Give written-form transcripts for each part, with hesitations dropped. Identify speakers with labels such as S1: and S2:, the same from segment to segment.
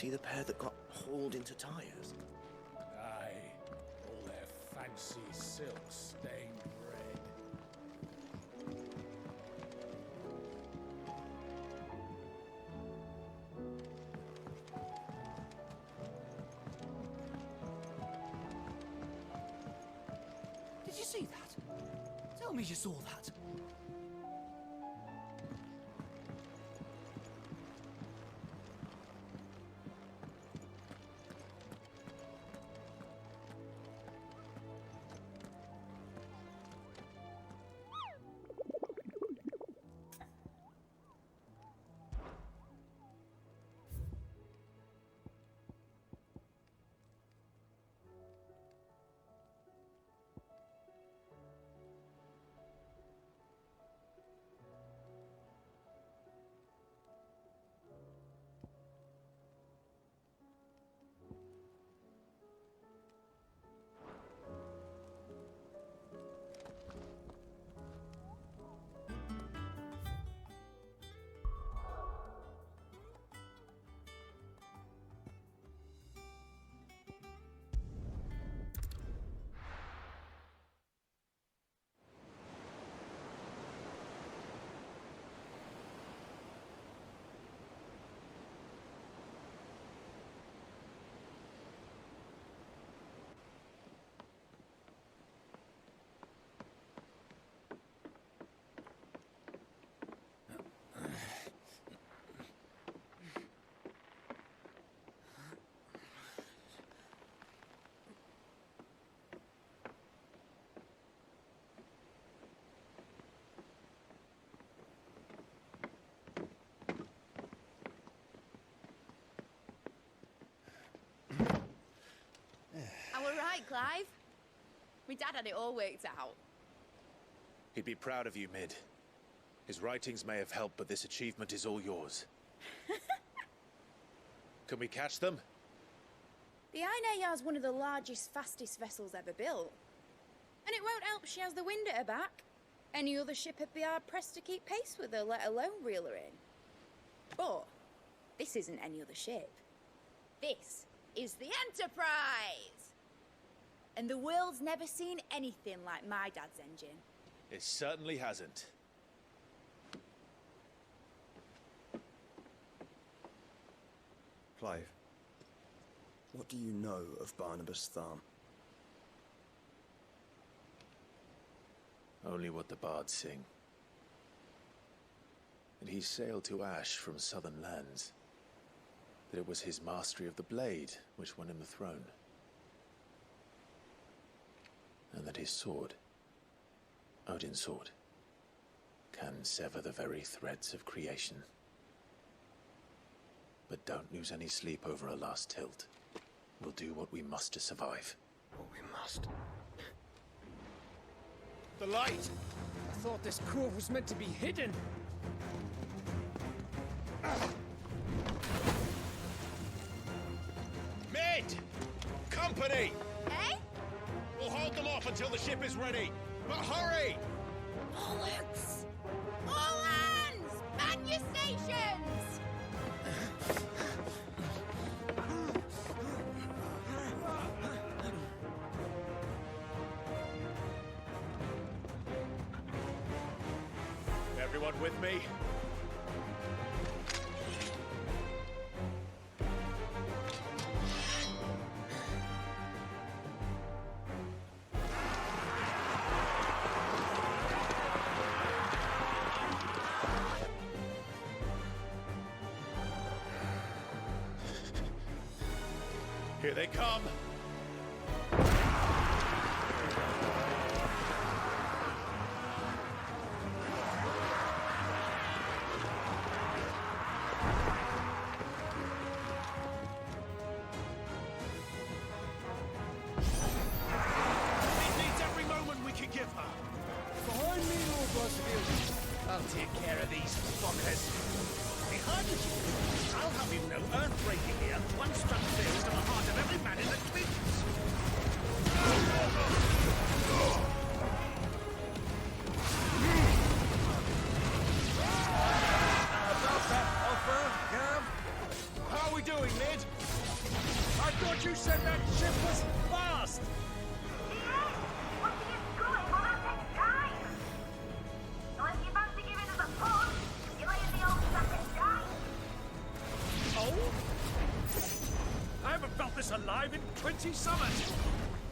S1: he the pair that got hauled into tyres?
S2: Aye, all their fancy silk stained red.
S3: Did you see that? Tell me you saw that.
S4: I were right, Clive. My dad had it all worked out.
S5: He'd be proud of you, Mid. His writings may have helped, but this achievement is all yours. Can we catch them?
S4: The Aine Yard's one of the largest, fastest vessels ever built. And it won't help she has the wind at her back. Any other ship would be hard-pressed to keep pace with her, let alone reel her in. But this isn't any other ship. This is the Enterprise! And the world's never seen anything like my dad's engine.
S5: It certainly hasn't.
S1: Clive, what do you know of Barnabas Thumb?
S5: Only what the bards sing. And he sailed to Ash from southern lands. That it was his mastery of the blade which won him the throne. And that his sword, Odin's sword, can sever the very threads of creation. But don't lose any sleep over a last tilt. We'll do what we must to survive.
S1: What we must.
S2: The light! I thought this cove was meant to be hidden.
S5: Mid! Company!
S4: Eh?
S5: We'll hold them off until the ship is ready. But hurry!
S4: Bollocks! All hands! Man your stations!
S5: Everyone with me? Here they come!
S2: Behind me, Lord Blasphemous. I'll take care of these fuckers.
S6: Behind you! I'll have you know earth-breaking here, one struck fears to the heart of every man in the twins!
S2: How are we doing, Mid?
S6: thought you said that ship was fast!
S7: Once it gets going, well, that takes time. So if you fancy giving us a push, you lay in the old sack and die.
S6: Oh? I haven't felt this alive in 20 summers!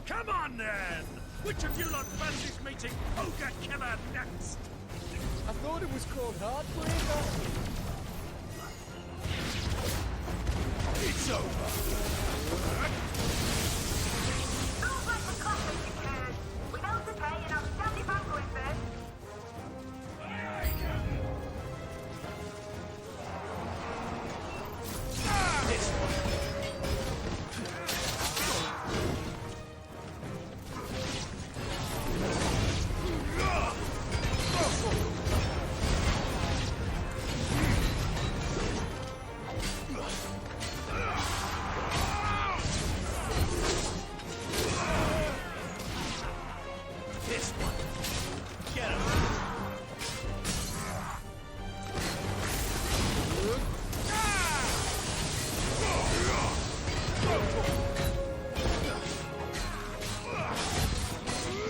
S6: Come on, then! Which of you lot fancies meeting Ogre Killer next?
S2: I thought it was called Heartbreaker.
S6: It's over!
S7: Sounds like the classic occurs. We know to pay and I'll stand if I'm going first.
S6: This one! This one! Get him!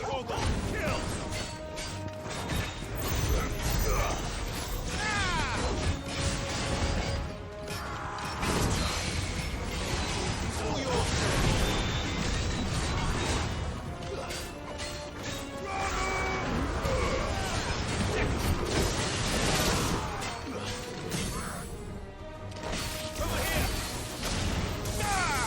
S6: Hold on! Kill! All yours! Over here! Ah!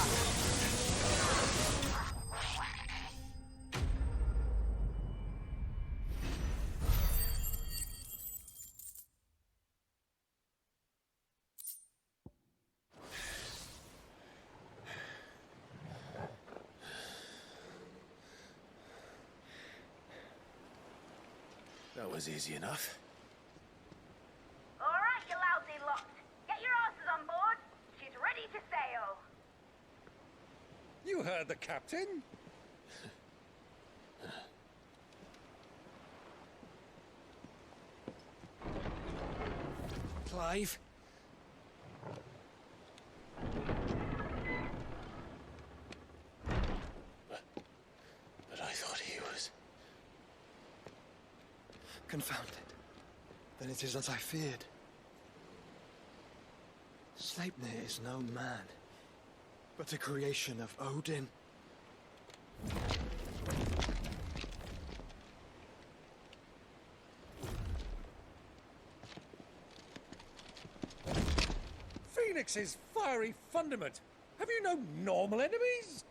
S5: That was easy enough.
S7: All right, you lousy lot. Get your asses on board. She's ready to sail.
S6: You heard the captain.
S2: Clive?
S5: But I thought he was...
S1: Confounded. Then it is as I feared. Sleipnir is no man, but a creation of Odin.
S6: Phoenix's fiery fundament. Have you no normal enemies?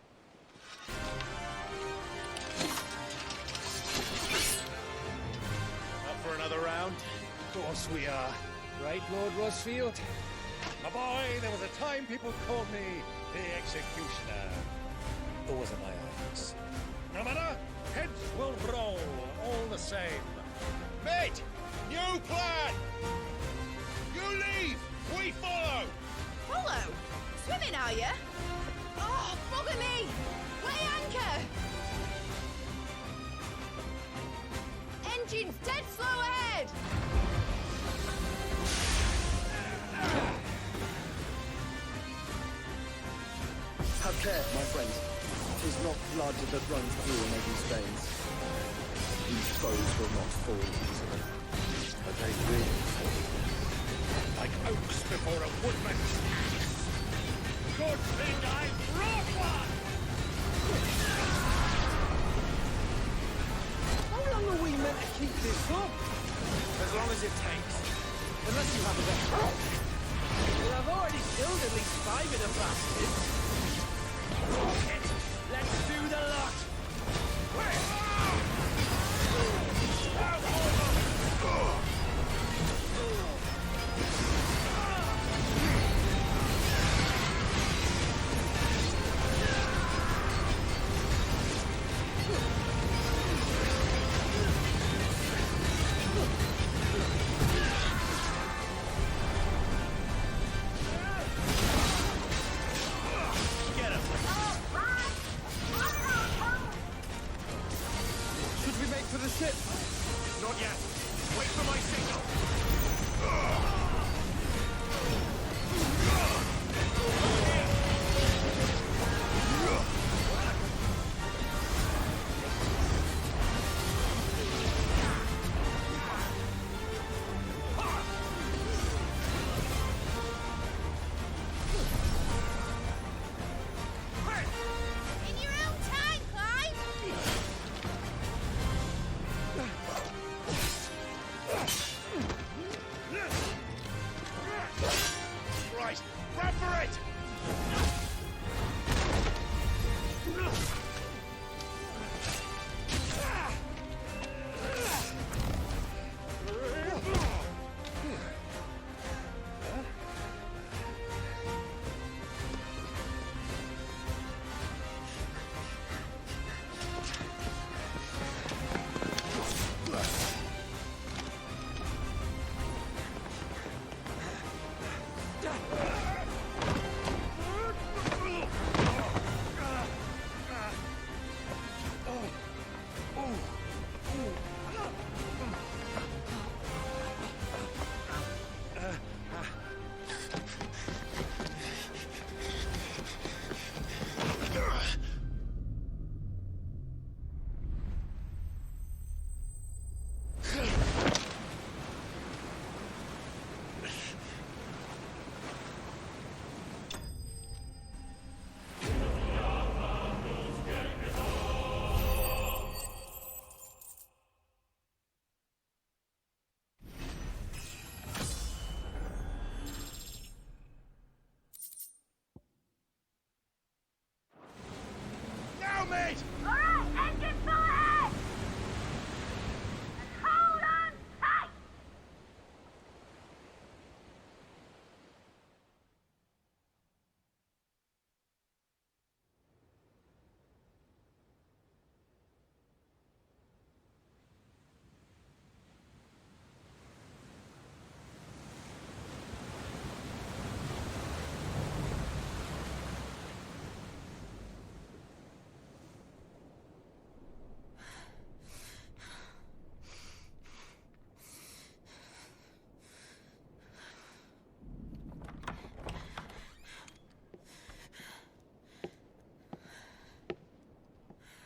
S6: Up for another round?
S2: Of course we are. Right, Lord Rosfield?
S6: My boy, there was a time people called me the Executioner. Or was it my axe? No matter, heads will roll, all the same. Mate, new plan! You leave, we follow!
S4: Follow? Swimming, are you? Oh, bugger me! Weigh anchor! Engines dead slow ahead!
S1: Have care, my friends. 'Tis not blood that runs through Omega's veins. These foes will not fall easily.
S5: But they will fall.
S6: Like oaks before a woodman's axe. Good thing I brought one!
S2: How long are we meant to keep this up?
S3: As long as it takes. Unless you have a better.
S2: Well, I've already killed at least 5 of the bastards.
S3: Rocket! Let's do the lot!
S6: Get him!
S1: Should we make for the ship?
S6: Not yet. Wait for my signal. right!
S7: Alright, engine full ahead! And hold on tight!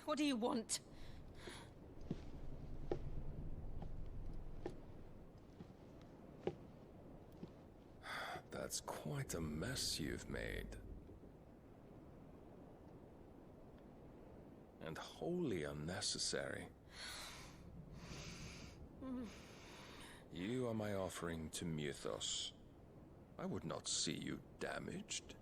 S8: What do you want?
S9: That's quite a mess you've made. And wholly unnecessary. You are my offering to Mythos. I would not see you damaged.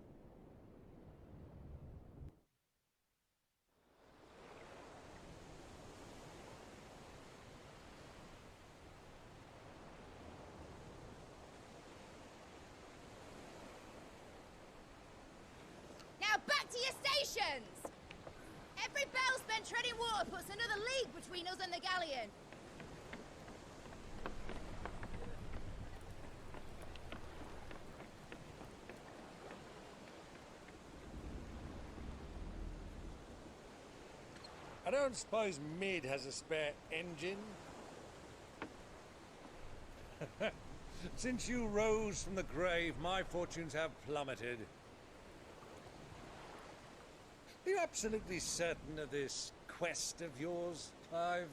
S4: Now back to your stations! Every bell spent treading water puts another league between us and the galleon.
S6: I don't suppose Mid has a spare engine? Since you rose from the grave, my fortunes have plummeted. Are you absolutely certain of this quest of yours, Clive?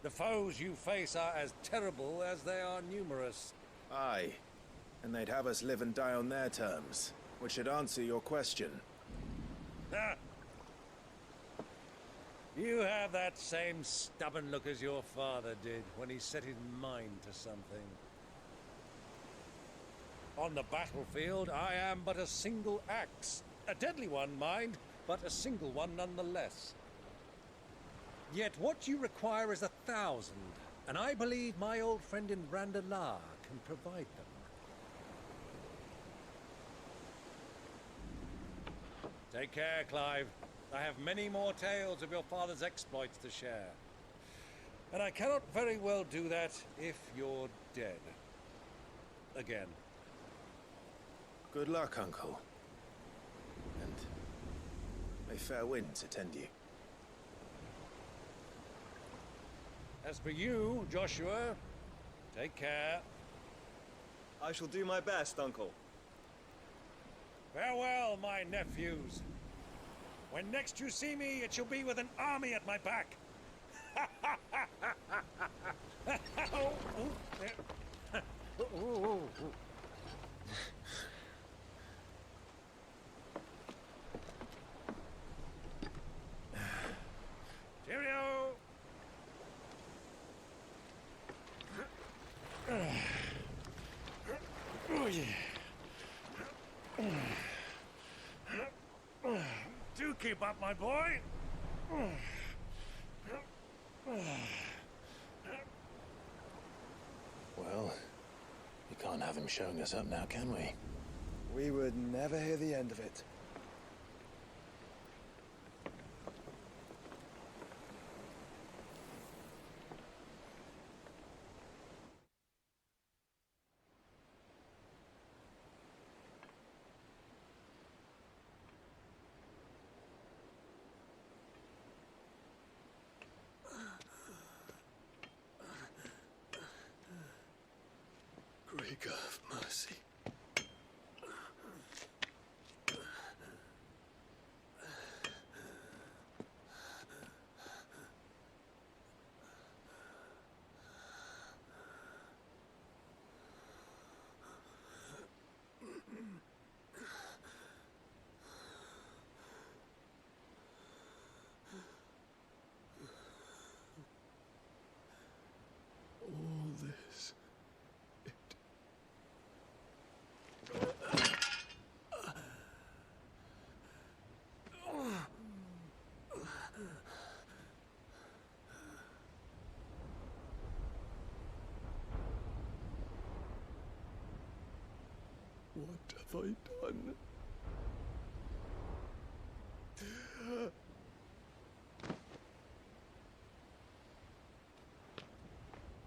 S6: The foes you face are as terrible as they are numerous.
S5: Aye. And they'd have us live and die on their terms, which should answer your question.
S6: Ha! You have that same stubborn look as your father did when he set his mind to something. On the battlefield, I am but a single axe. A deadly one, mind, but a single one nonetheless. Yet what you require is 1,000, and I believe my old friend in Randalar can provide them. Take care, Clive. I have many more tales of your father's exploits to share. And I cannot very well do that if you're dead. Again.
S5: Good luck, Uncle. And may fair winds attend you.
S6: As for you, Joshua, take care.
S1: I shall do my best, Uncle.
S6: Farewell, my nephews. When next you see me, it shall be with an army at my back. Cheerio! Oh, yeah. Do keep up, my boy.
S5: Well, we can't have him showing us up now, can we?
S1: We would never hear the end of it.
S9: Great God of mercy. All this,
S5: have I done?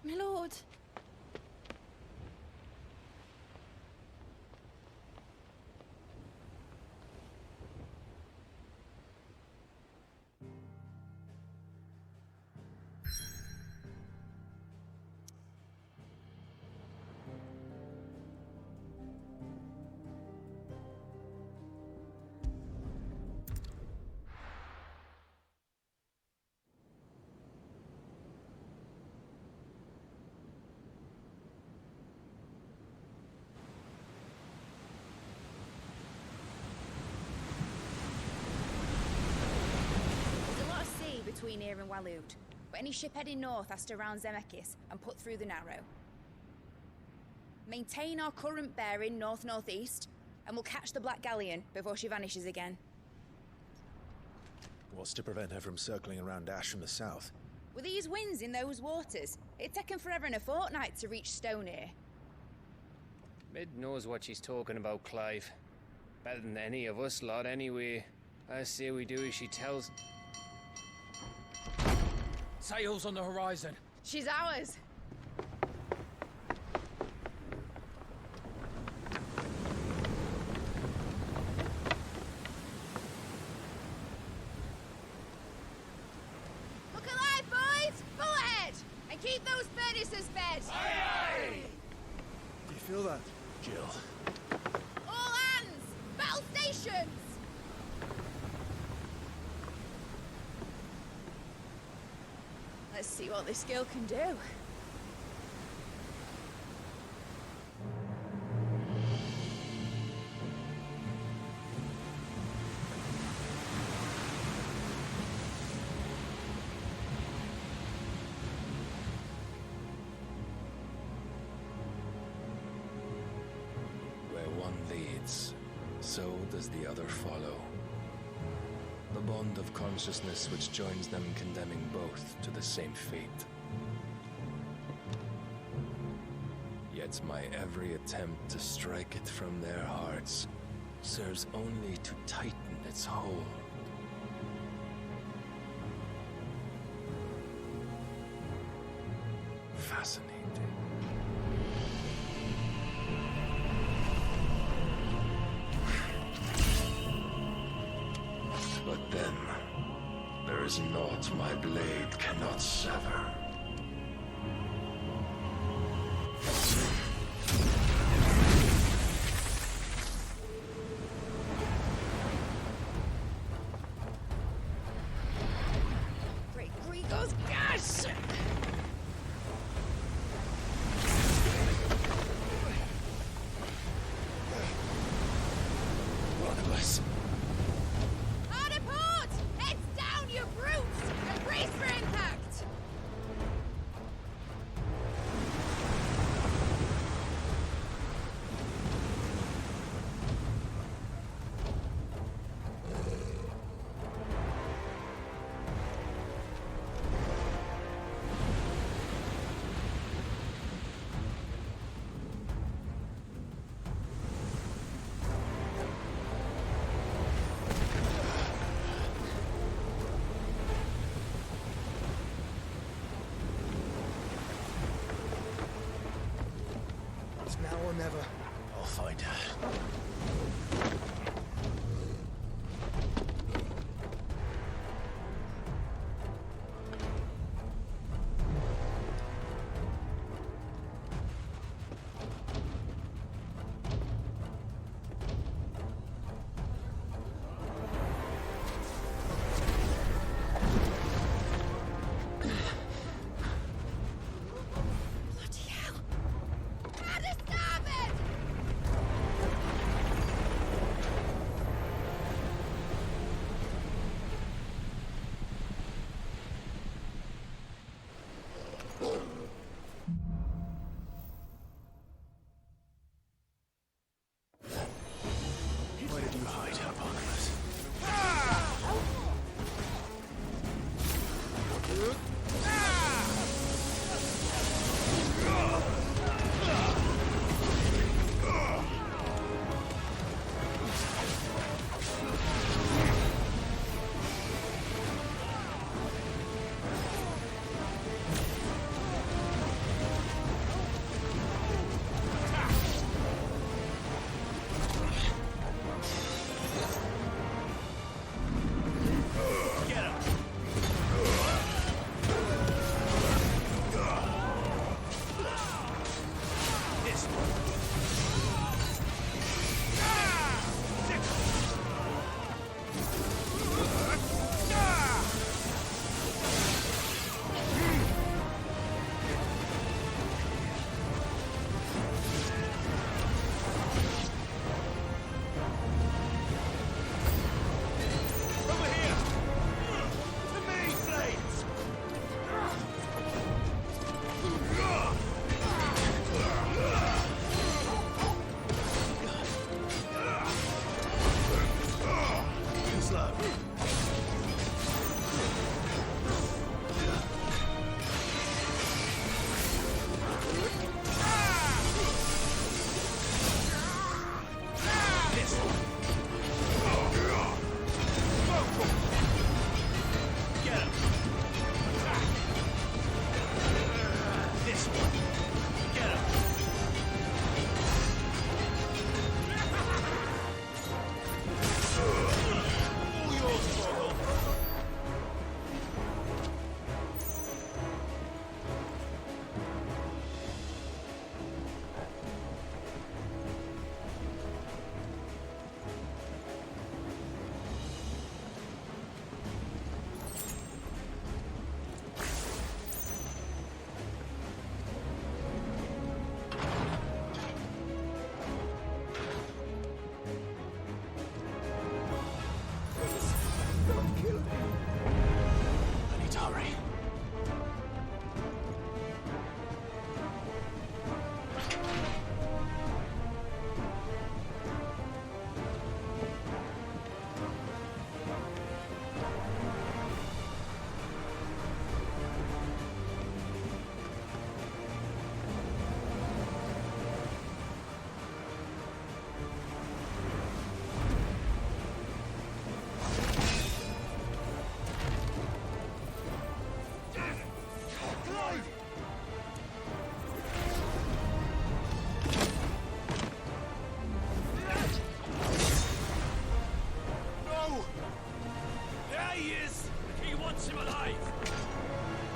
S4: My lord. Between here and Waloed, but any ship heading north has to round Zemeckis and put through the Narrow. Maintain our current bearing north-northeast, and we'll catch the Black Galleon before she vanishes again.
S8: What's to prevent her from circling around Ash from the south?
S4: With these winds in those waters, it'd take 'em forever and a fortnight to reach Stonehere.
S2: Mid knows what she's talking about, Clive. Better than any of us lot, anyway. I say we do as she tells.
S3: Sails on the horizon.
S4: She's ours. Look alive, boys! Pull ahead! And keep those furnaces fed!
S1: Do you feel that?
S8: Jill.
S4: All hands! Battle stations! Let's see what this girl can do.
S9: Where one leads, so does the other follow. The bond of consciousness which joins them condemning both to the same fate. Yet my every attempt to strike it from their hearts serves only to tighten its hold. Fascinating. But then, there is naught my blade cannot sever.
S4: Great Gregor's gas!
S9: One of us.
S4: Hard port! Heads down, you brutes! And brace for impact!
S1: It's now or never.
S8: I'll find her.
S4: Bloody hell! At the starboard!
S8: slow. I need to hurry.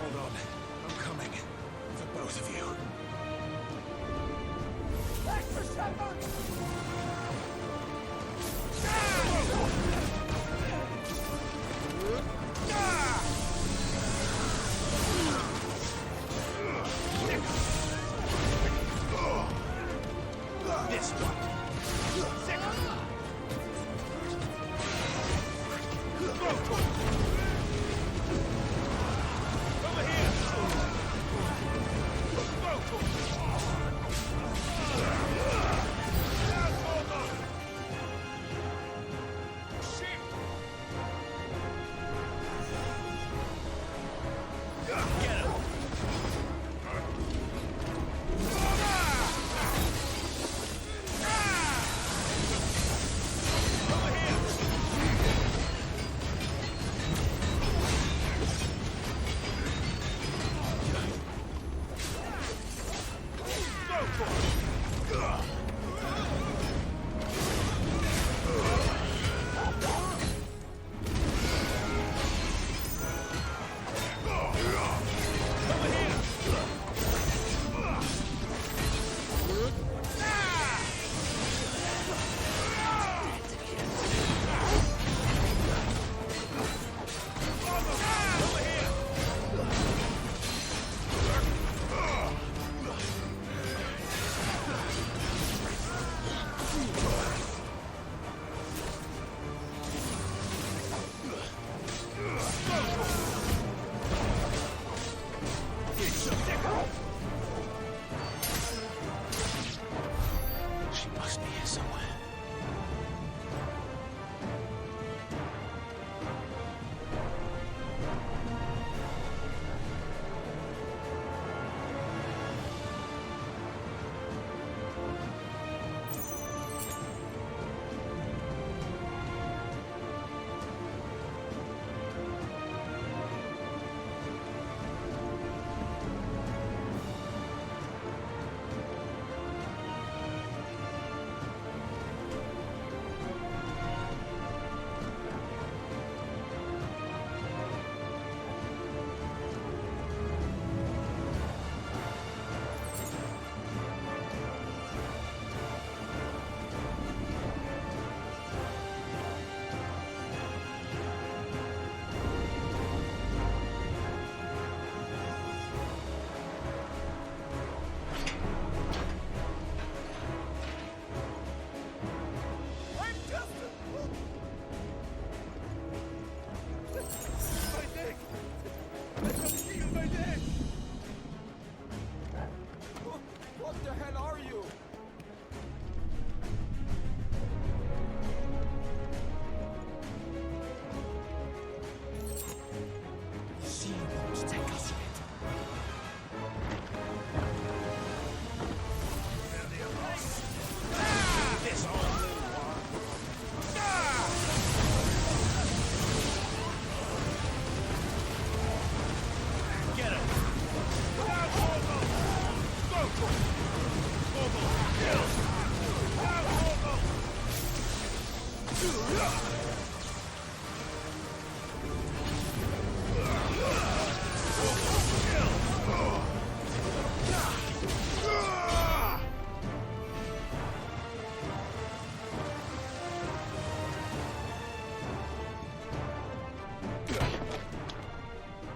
S8: Hold on. I'm coming. For both of you. This one. Over here!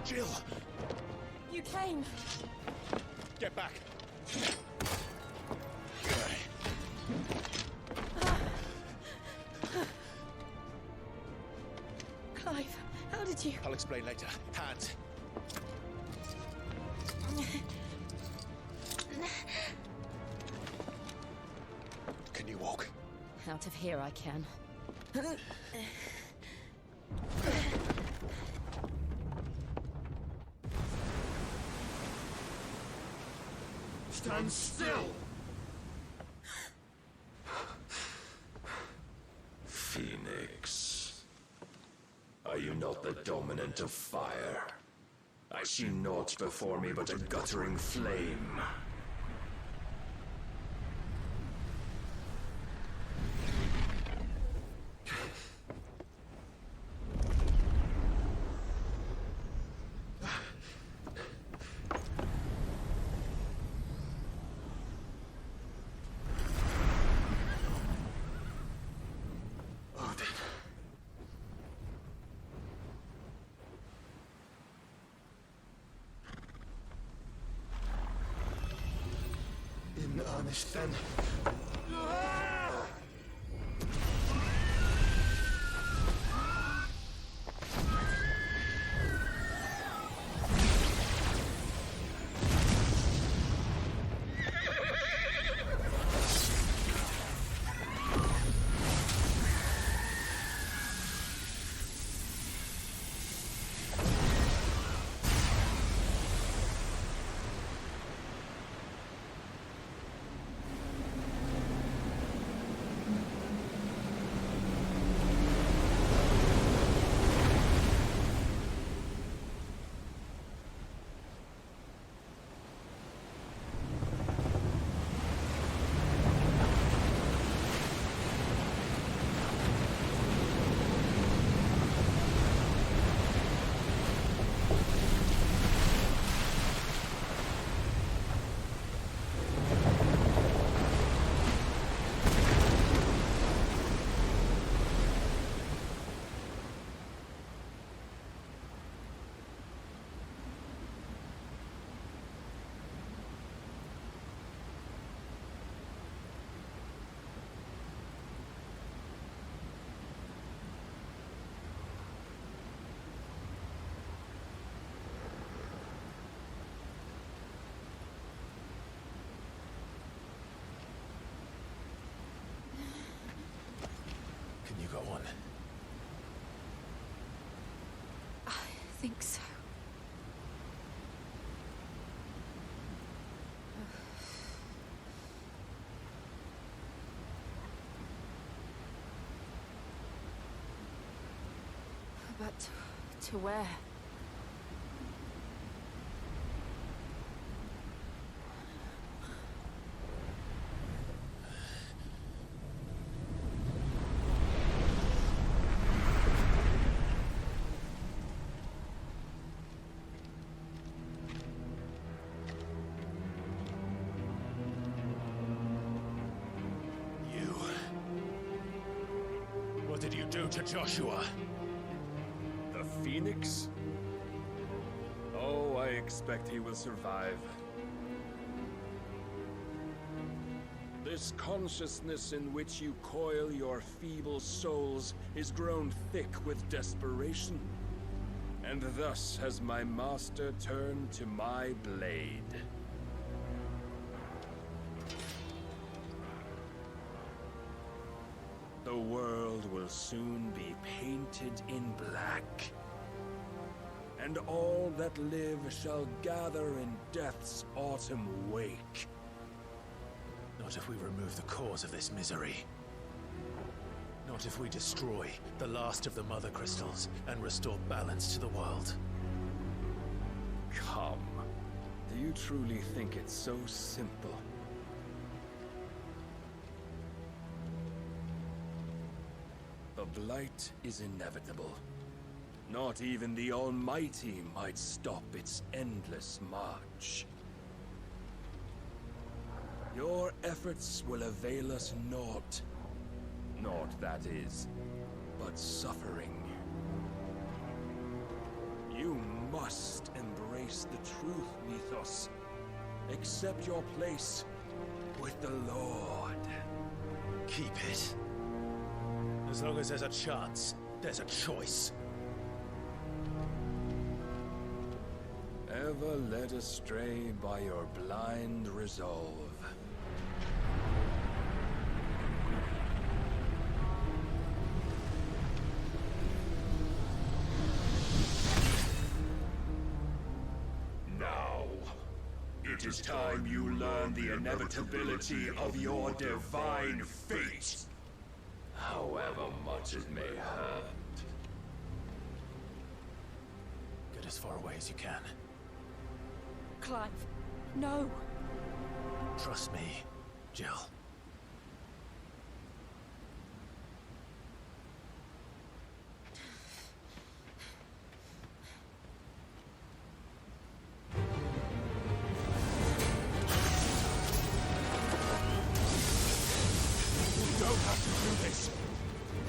S8: Jill!
S4: You came.
S8: Get back!
S4: Clive, how did you...
S8: I'll explain later. Hands. Can you walk?
S4: Out of here I can.
S8: Stand still!
S9: Phoenix. Are you not the dominant of fire? I see naught before me but a guttering flame.
S8: In earnest, then.
S5: Can you go on?
S4: I think so. But to where?
S8: What did you do to Joshua?
S9: The Phoenix? Oh, I expect he will survive. This consciousness in which you coil your feeble souls is grown thick with desperation. And thus has my master turned to my blade. The world will soon be painted in black. And all that live shall gather in death's autumn wake.
S5: Not if we remove the cause of this misery. Not if we destroy the last of the Mother Crystals and restore balance to the world.
S9: Come. Do you truly think it's so simple? The blight is inevitable. Not even the Almighty might stop its endless march. Your efforts will avail us naught. Naught, that is, but suffering. You must must embrace the truth, Mythos. Accept your place with the Lord.
S5: Keep it. As long as there's a chance, there's a choice.
S9: Ever led astray by your blind resolve.
S10: Now, it is time you learn the inevitability of your divine fate. However much it may hurt.
S5: Get as far away as you can.
S11: Clive, no.
S5: Trust me, Jill.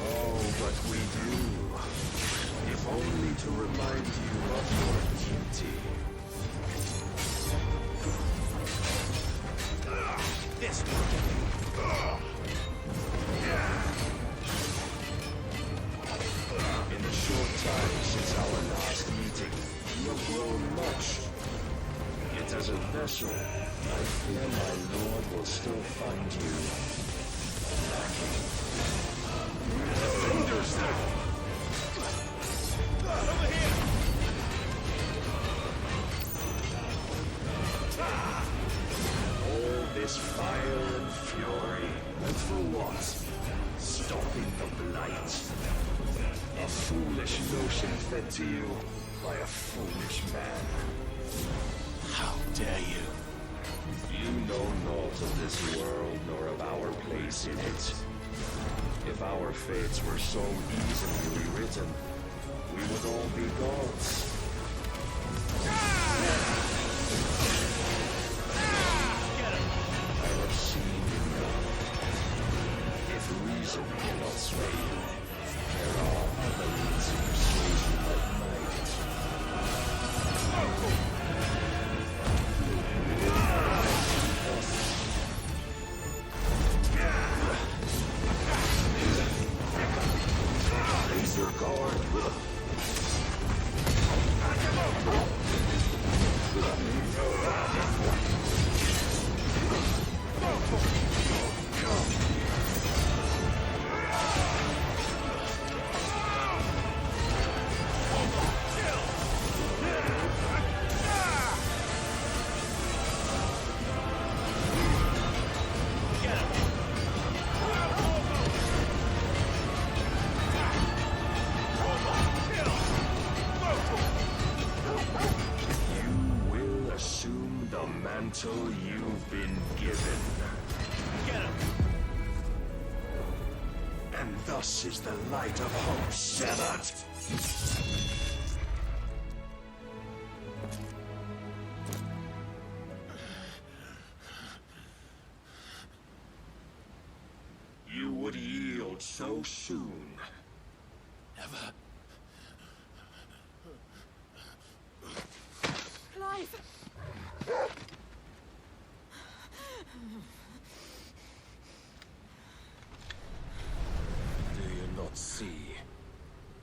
S10: Oh, but we do. If only to remind you of your duty.
S5: This
S10: In the short time since our last meeting, you have grown much. Yet as a vessel, I fear my lord will still find you lacking. Defenders there!
S5: over here!
S10: All this fire and fury, and for what? Stopping the blight. A foolish notion fed to you by a foolish man.
S5: How dare you?
S10: You know naught of this world nor of our place in it. If our fates were so easily rewritten, we would all be gods. I have seen enough. If reason cannot sway you, there are other means of persuasion that might. Raise your guard. You will assume the mantle you've been given.
S5: Get him!
S10: And thus is the light of hope severed. You would yield so soon.
S5: Never.
S11: Clive!
S9: Do you not see?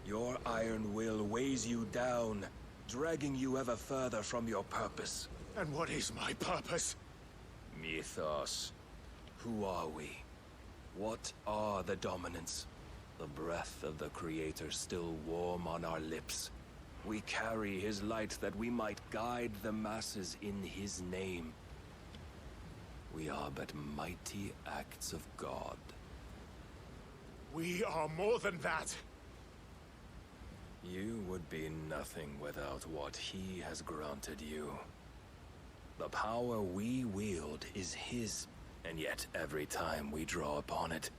S9: Your iron will weighs you down, dragging you ever further from your purpose.
S8: And what is my purpose?
S9: Mythos. Who are we? What are the dominants? The breath of the Creator still warm on our lips. We carry his light that we might guide the masses in his name. We are but mighty acts of God.
S8: We are more than that.
S9: You would be nothing without what he has granted you. The power we wield is his, and yet every time we draw upon it,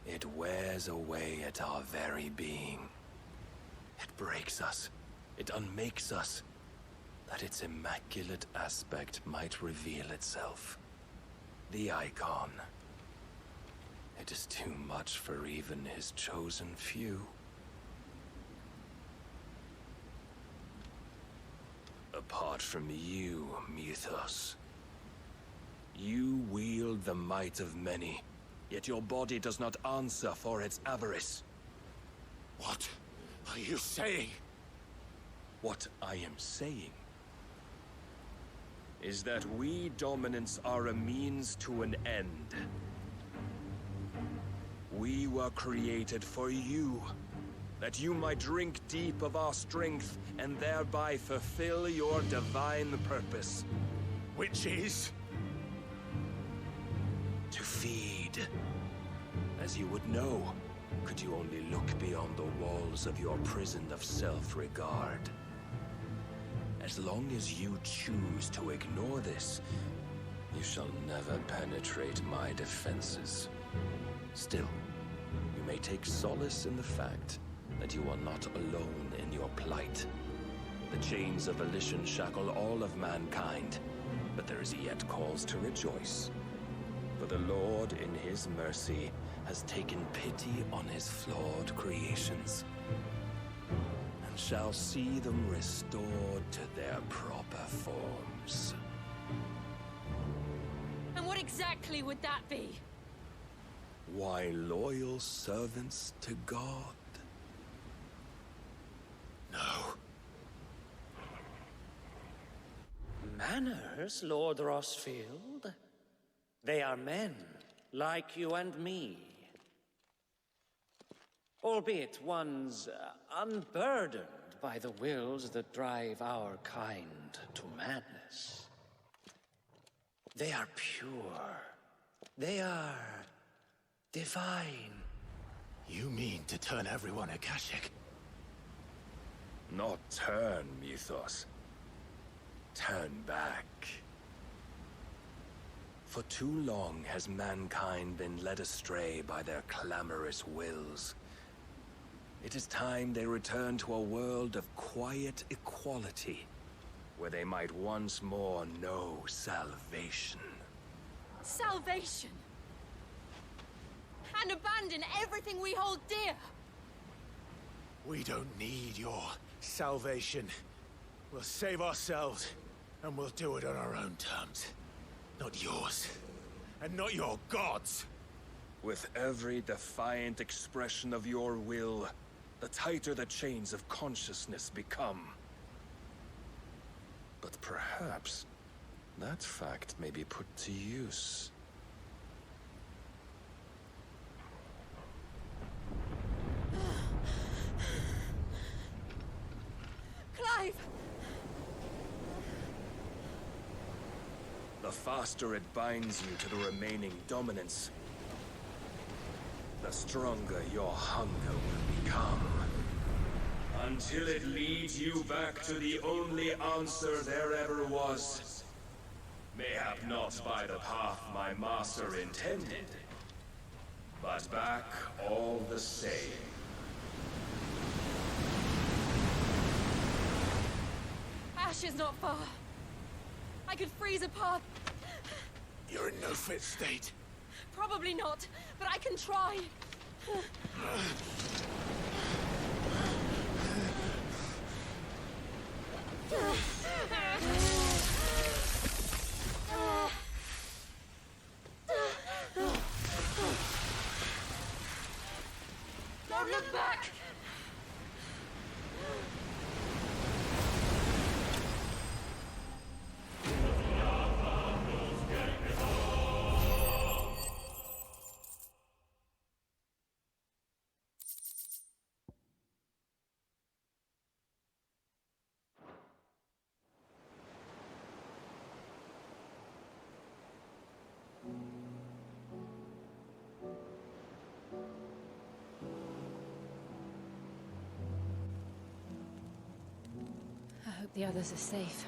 S9: it wears away at our very being. It breaks us. It unmakes us, that its immaculate aspect might reveal itself. The icon. It is too much for even his chosen few. apart from you, Mythos. You wield the might of many, yet your body does not answer for its avarice.
S8: What are you saying?
S9: What I am saying is that we dominants are a means to an end. We were created for you, that you might drink deep of our strength and thereby fulfill your divine purpose.
S8: Which is?
S9: To feed. As you would know, could you only look beyond the walls of your prison of self-regard. As long as you choose to ignore this, you shall never penetrate my defenses. Still, you may take solace in the fact that you are not alone in your plight. The chains of volition shackle all of mankind, but there is yet cause to rejoice. For the Lord, in his mercy, has taken pity on his flawed creations, and shall see them restored to their proper forms.
S11: And what exactly would that be?
S9: Why, loyal servants to God.
S8: No.
S12: Manners, Lord Rossfield? They are men, like you and me. Albeit ones unburdened by the wills that drive our kind to madness. They are pure. They are divine.
S8: You mean to turn everyone Akashic?
S9: Not turn, Mythos. Turn back. For too long has mankind been led astray by their clamorous wills. It is time they return to a world of quiet equality, where they might once more know salvation.
S11: Salvation! And abandon everything we hold dear!
S8: We don't need your salvation. We'll save ourselves, and we'll do it on our own terms. Not yours. And not your gods!
S9: With every defiant expression of your will, the tighter the chains of consciousness become. But perhaps that fact may be put to use.
S11: Clive!
S9: The faster it binds you to the remaining dominance, the stronger your hunger will become. Until it leads you back to the only answer there ever was. Mayhap not by the path my master intended, but back all the same.
S11: Ash is not far. I could freeze a path.
S8: You're in no fit state.
S11: Probably not, but I can try. Don't look back!
S13: I hope the others are safe.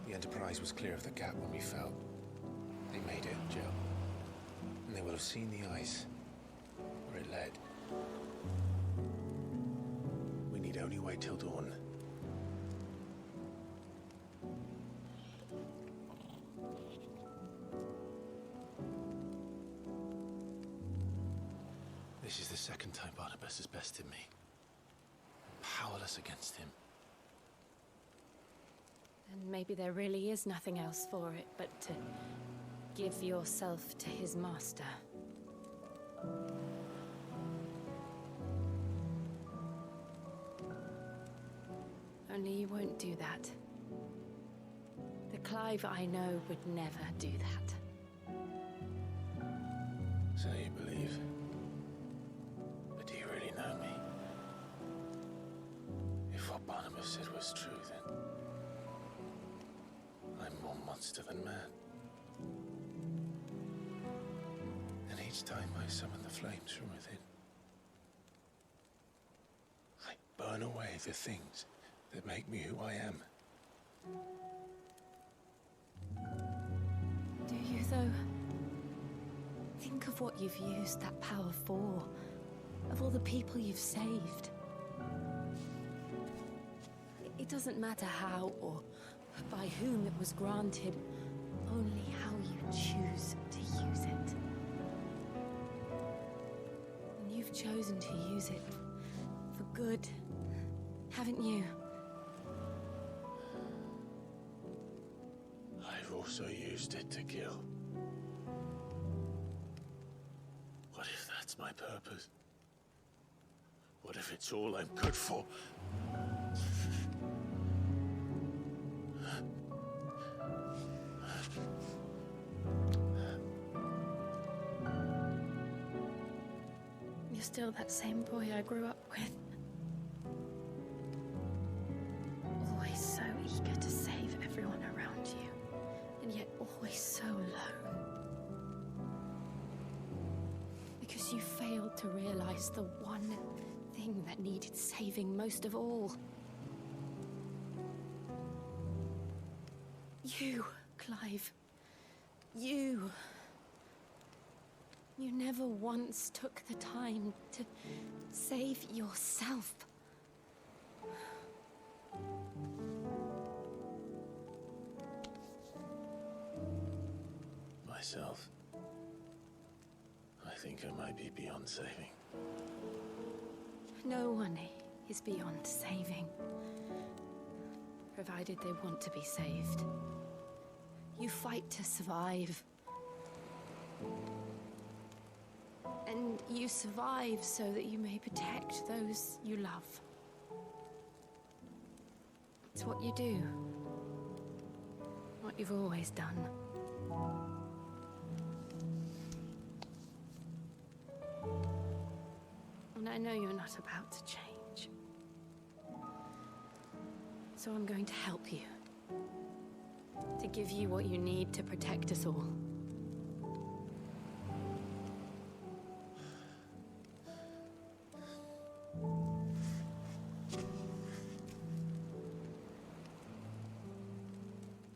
S5: The Enterprise was clear of the gap when we fell. They made it, Jill. And they will have seen the ice, where it led. We need only wait till dawn. This is the second time Barnabas has bested me. I'm powerless against him.
S13: And maybe there really is nothing else for it but to give yourself to his master. Only you won't do that. The Clive I know would never do that.
S5: So you believe? But do you really know me? If what Barnabas said was true, then I'm more monster than man. And each time I summon the flames from within, I burn away the things that make me who I am.
S13: Do you, though? Think of what you've used that power for, of all the people you've saved. It doesn't matter how or by whom it was granted, only how you choose to use it. And you've chosen to use it for good, haven't you?
S5: I've also used it to kill. What if that's my purpose? What if it's all I'm good for?
S13: You're still that same boy I grew up with. Always so eager to save everyone around you, and yet always so alone. Because you failed to realize the one thing that needed saving most of all. You, Clive. You. You never once took the time to save yourself.
S5: Myself? I think I might be beyond saving.
S13: No one is beyond saving, provided they want to be saved. You fight to survive. And you survive so that you may protect those you love. It's what you do. What you've always done. And I know you're not about to change. So I'm going to help you. To give you what you need to protect us all.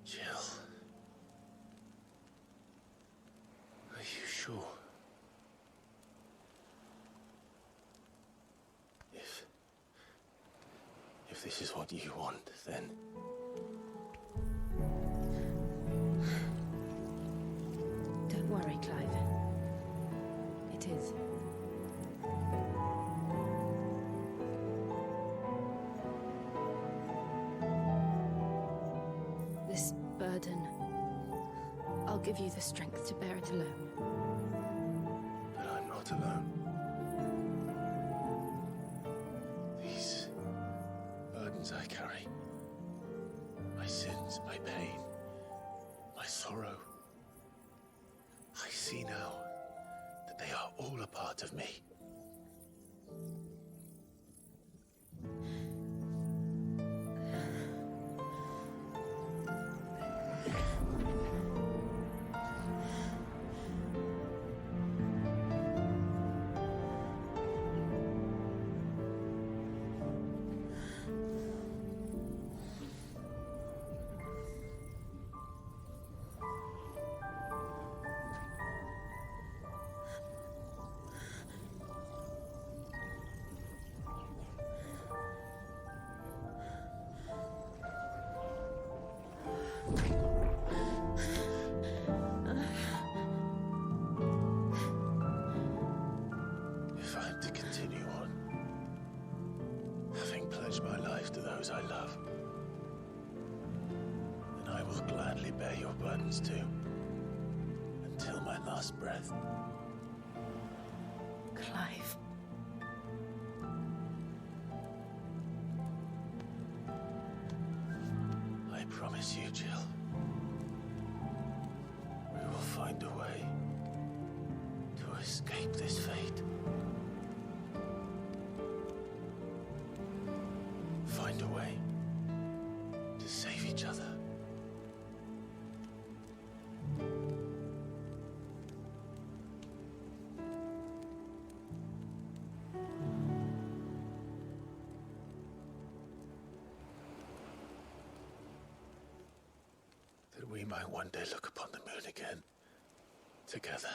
S5: Jill. Are you sure? If this is what you want, then...
S13: Don't worry, Clive. It is. This burden, I'll give you the strength to bear it alone.
S5: But I'm not alone. These burdens I carry, my sins, my pain, my sorrow, I see now that they are all a part of me. If I'm to continue on, having pledged my life to those I love, will gladly bear your burdens too. Until my last breath.
S13: Clive.
S5: I promise you, Jill. We will find a way to escape this fate. Find a way to save each other. That we might one day look upon the moon again, together.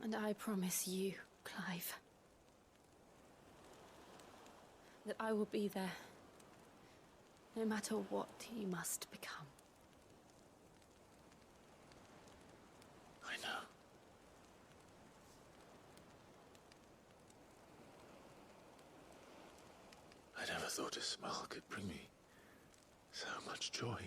S13: And I promise you, Clive, that I will be there, no matter what you must become.
S5: I know. I never thought a smile could bring me so much joy.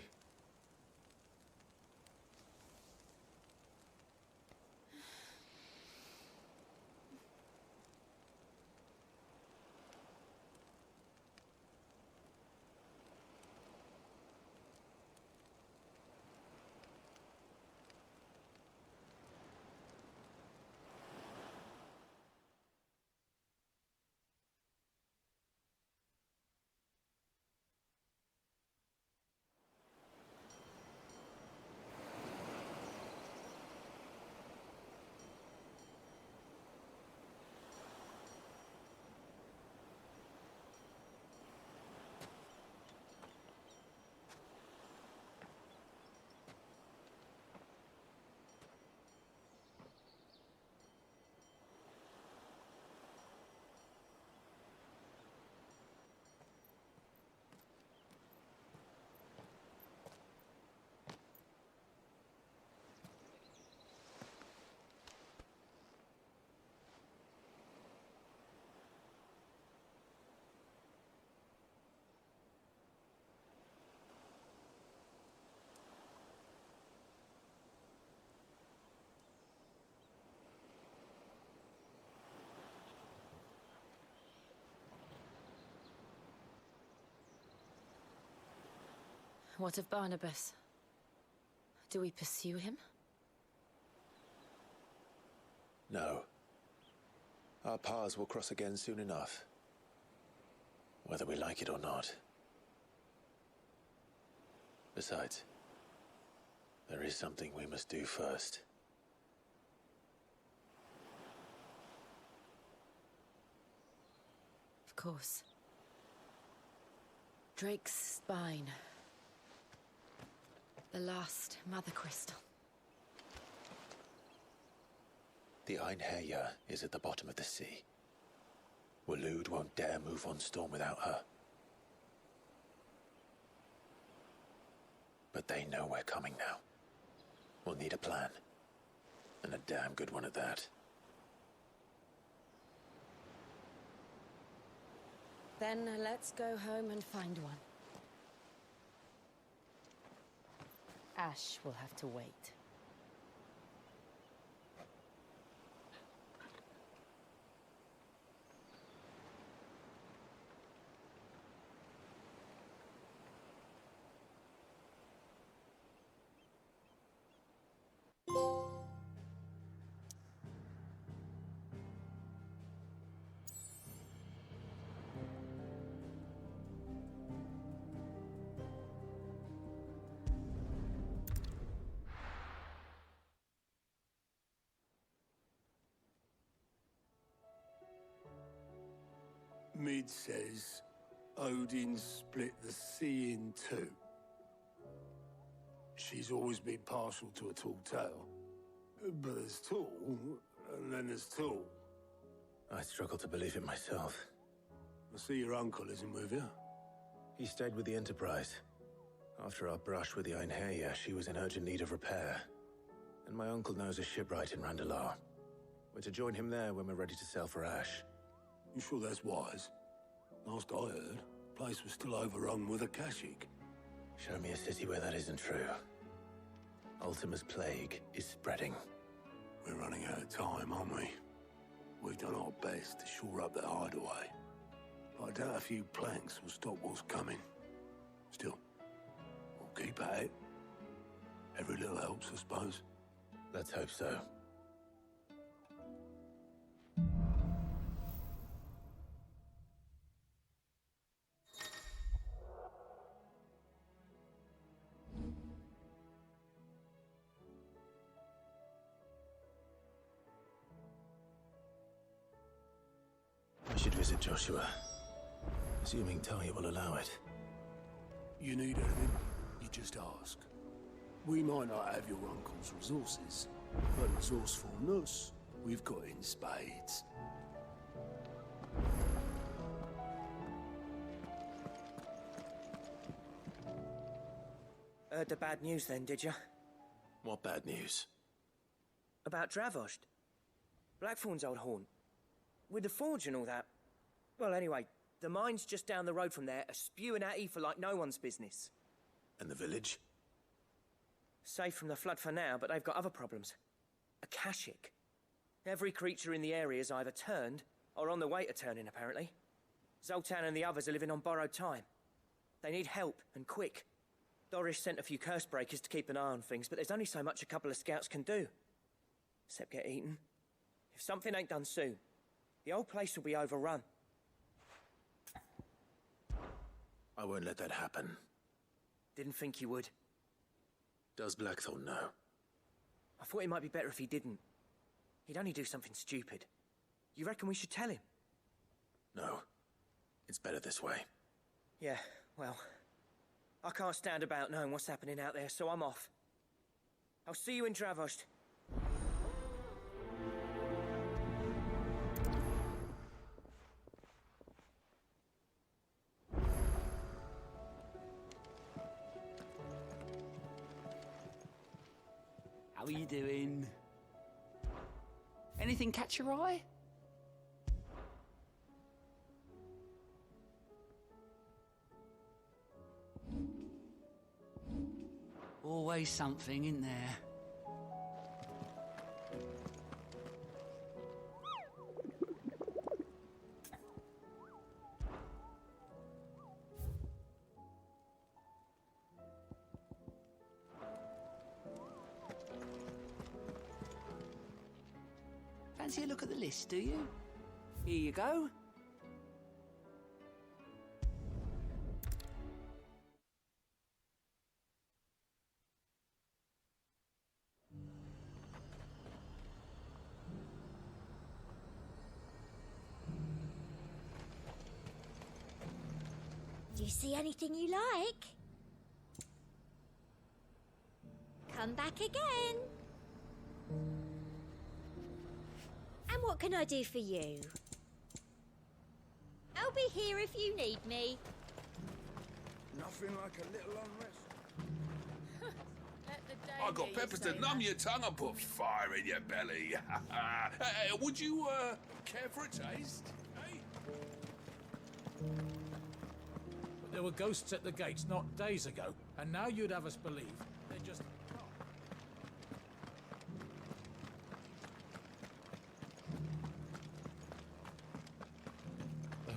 S13: What of Barnabas? Do we pursue him?
S5: No. Our paths will cross again soon enough. Whether we like it or not. Besides, there is something we must do first.
S13: Of course. Drake's spine. The last Mother Crystal.
S5: The Einherjar is at the bottom of the sea. Waloed won't dare move on Storm without her. But they know we're coming now. We'll need a plan. And a damn good one at that.
S13: Then let's go home and find one. Ash will have to wait.
S8: Mid says Odin split the sea in two. She's always been partial to a tall tale. But there's tall, and then there's tall.
S5: I struggle to believe it myself.
S8: I see your uncle isn't with you.
S5: He stayed with the Enterprise. After our brush with the Einherjar, she was in urgent need of repair. And my uncle knows a shipwright in Randalar. We're to join him there when we're ready to sail for Ash.
S14: You sure that's wise? Last I heard, the place was still overrun with Akashic.
S5: Show me a city where that isn't true. Ultima's plague is spreading.
S14: We're running out of time, aren't we? We've done our best to shore up that hideaway. But I doubt a few planks will stop what's coming. Still, we'll keep at it. Every little helps, I suppose.
S5: Let's hope so. I should visit Joshua, assuming Talia will allow it.
S14: You need anything, you just ask. We might not have your uncle's resources, but resourcefulness, we've got in spades.
S15: Heard the bad news then, did ya?
S5: What bad news?
S15: About Dravost. Blackthorn's old haunt. With the forge and all that. Well, anyway, the mines just down the road from there are spewing out ether like no one's business.
S5: And the village?
S15: Safe from the flood for now, but they've got other problems. Akashic. Every creature in the area is either turned, or on the way to turning, apparently. Zoltan and the others are living on borrowed time. They need help, and quick. Doris sent a few curse breakers to keep an eye on things, but there's only so much a couple of scouts can do. Except get eaten. If something ain't done soon, the old place will be overrun.
S5: I won't let that happen.
S15: Didn't think you would.
S5: Does Blackthorn know?
S15: I thought it might be better if he didn't. He'd only do something stupid. You reckon we should tell him?
S5: No. It's better this way.
S15: Yeah, well, I can't stand about knowing what's happening out there, so I'm off. I'll see you in Dravost.
S3: How are you doing? Anything catch your eye? Always something in there. Fancy a look at the list, do you? Here you go.
S16: Do you see anything you like? Come back again. And what can I do for you? I'll be here if you need me.
S9: Nothing like a little unrest.
S11: I
S9: got peppers to numb your tongue and put fire in your belly. Would you, care for a taste? Hey?
S6: There were ghosts at the gates not days ago, and now you'd have us believe they're just...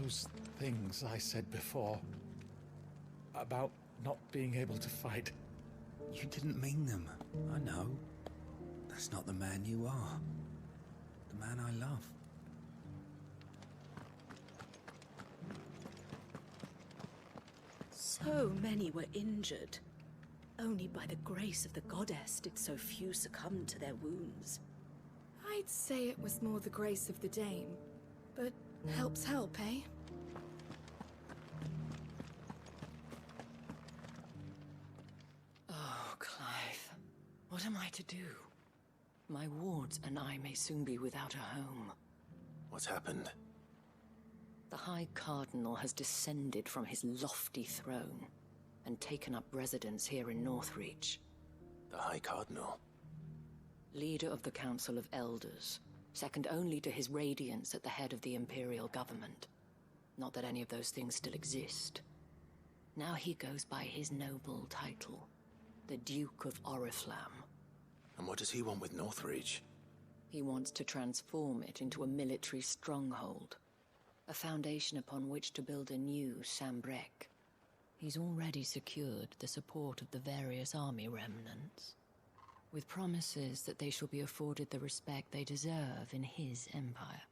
S6: Those things I said before about not being able to fight.
S3: You didn't mean them. I know. That's not the man you are. The man I love.
S13: So many were injured. Only by the grace of the goddess did so few succumb to their wounds.
S11: I'd say it was more the grace of the dame. But help's help, eh?
S13: Oh, Clive. What am I to do? My wards and I may soon be without a home.
S5: What's happened?
S13: The High Cardinal has descended from his lofty throne and taken up residence here in Northreach.
S5: The High Cardinal?
S13: Leader of the Council of Elders, second only to his radiance at the head of the Imperial government. Not that any of those things still exist. Now he goes by his noble title, the Duke of Oriflamme.
S8: And what does he want with Northreach?
S13: He wants to transform it into a military stronghold, a foundation upon which to build a new Sambrec. He's already secured the support of the various army remnants, with promises that they shall be afforded the respect they deserve in his empire.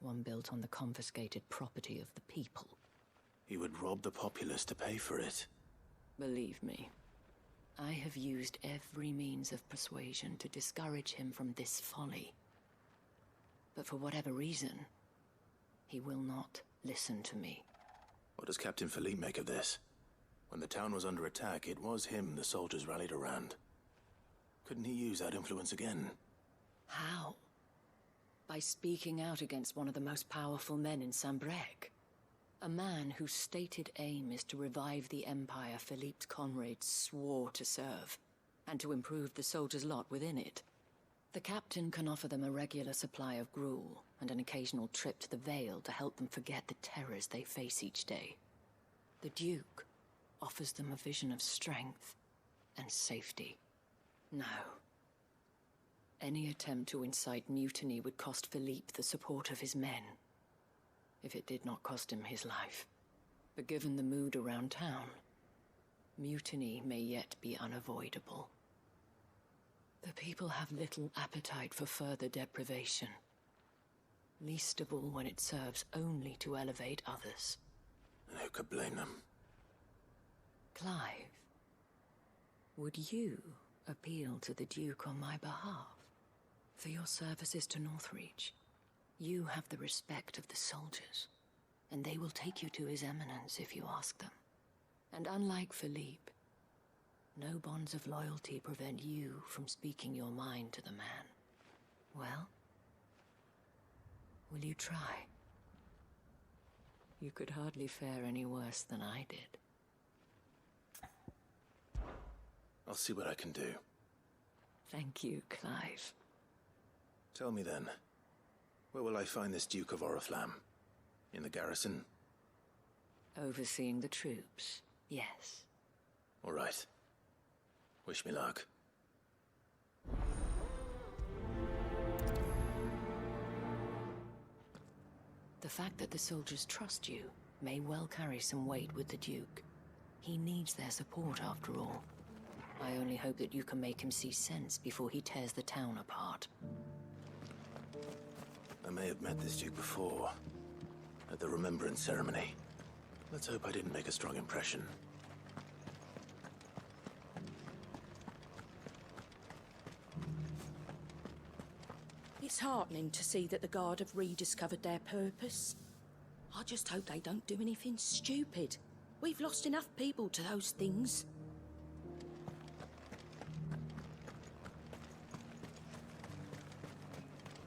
S13: One built on the confiscated property of the people.
S8: He would rob the populace to pay for it.
S13: Believe me, I have used every means of persuasion to discourage him from this folly. But for whatever reason, he will not listen to me.
S8: What does Captain Philippe make of this? When the town was under attack, it was him the soldiers rallied around. Couldn't he use that influence again?
S13: How? By speaking out against one of the most powerful men in Sambrec. A man whose stated aim is to revive the empire Philippe's comrades swore to serve, and to improve the soldiers' lot within it. The captain can offer them a regular supply of gruel, and an occasional trip to the Vale to help them forget the terrors they face each day. The Duke offers them a vision of strength and safety. No. Any attempt to incite mutiny would cost Philippe the support of his men, if it did not cost him his life. But given the mood around town, mutiny may yet be unavoidable. The people have little appetite for further deprivation, least of all when it serves only to elevate others.
S8: And who could blame them?
S13: Clive, would you appeal to the Duke on my behalf? For your services to Northreach, you have the respect of the soldiers, and they will take you to His Eminence if you ask them. And unlike Philippe, no bonds of loyalty prevent you from speaking your mind to the man. Well, will you try? You could hardly fare any worse than I did.
S8: I'll see what I can do.
S13: Thank you, Clive.
S8: Tell me then, where will I find this Duke of Oriflamme? In the garrison?
S13: Overseeing the troops, yes.
S8: All right. Wish me luck.
S13: The fact that the soldiers trust you may well carry some weight with the Duke. He needs their support, after all. I only hope that you can make him see sense before he tears the town apart.
S8: I may have met this Duke before, at the Remembrance Ceremony. Let's hope I didn't make a strong impression.
S11: It's heartening to see that the Guard have rediscovered their purpose. I just hope they don't do anything stupid. We've lost enough people to those things.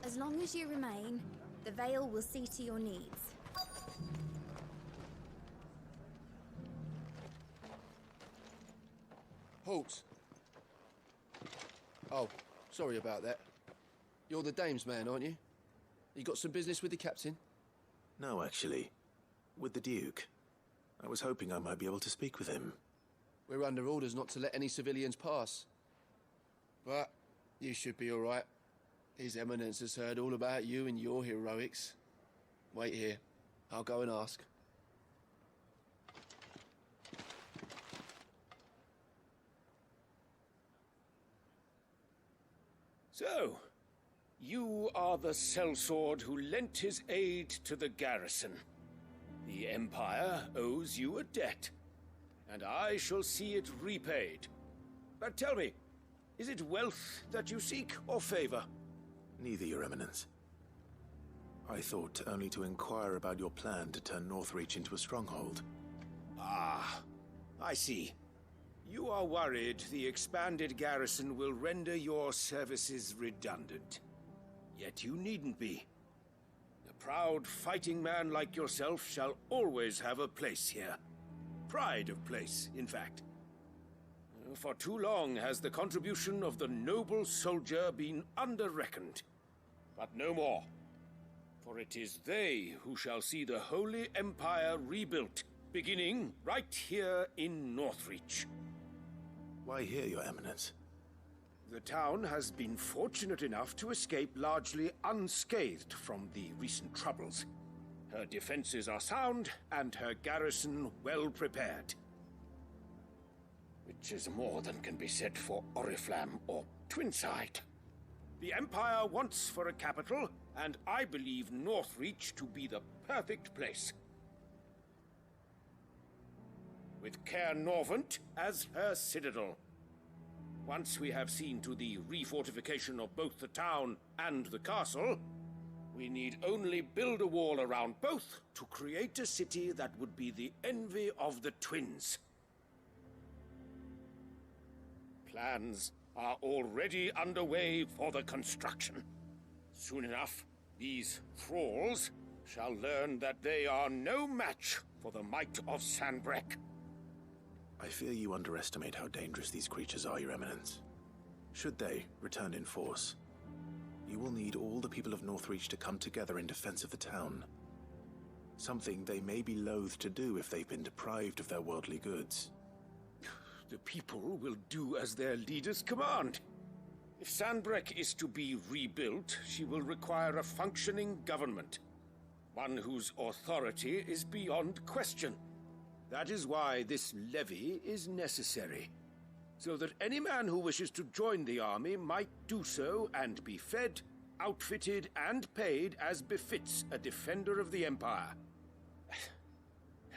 S4: As long as you remain, the Vale will see to your needs.
S17: Halt! Oh, sorry about that. You're the dame's man, aren't you? You got some business with the captain?
S8: No, actually. With the Duke. I was hoping I might be able to speak with him.
S17: We're under orders not to let any civilians pass. But you should be all right. His Eminence has heard all about you and your heroics. Wait here. I'll go and ask.
S9: So, you are the sellsword who lent his aid to the garrison. The Empire owes you a debt, and I shall see it repaid. But tell me, is it wealth that you seek, or favor?
S8: Neither, Your Eminence. I thought only to inquire about your plan to turn Northreach into a stronghold.
S9: Ah, I see. You are worried the expanded garrison will render your services redundant. Yet you needn't be. A proud fighting man like yourself shall always have a place here. Pride of place, in fact. For too long has the contribution of the noble soldier been under-reckoned. but no more. For it is they who shall see the Holy Empire rebuilt, beginning right here in Northreach.
S8: Why here, Your Eminence?
S9: The town has been fortunate enough to escape largely unscathed from the recent troubles. Her defenses are sound, and her garrison well prepared. Which is more than can be said for Oriflamme or Twinside. The Empire wants for a capital, and I believe Northreach to be the perfect place. With Caer Norvent as her citadel. Once we have seen to the refortification of both the town and the castle, we need only build a wall around both to create a city that would be the envy of the twins. Plans are already underway for the construction. Soon enough, these thralls shall learn that they are no match for the might of Sanbreque.
S8: I fear you underestimate how dangerous these creatures are, Your Eminence. Should they return in force, you will need all the people of Northreach to come together in defense of the town. Something they may be loath to do if they've been deprived of their worldly goods.
S9: The people will do as their leaders command. If Sanbreque is to be rebuilt, she will require a functioning government. One whose authority is beyond question. That is why this levy is necessary. So that any man who wishes to join the army might do so and be fed, outfitted, and paid as befits a defender of the Empire.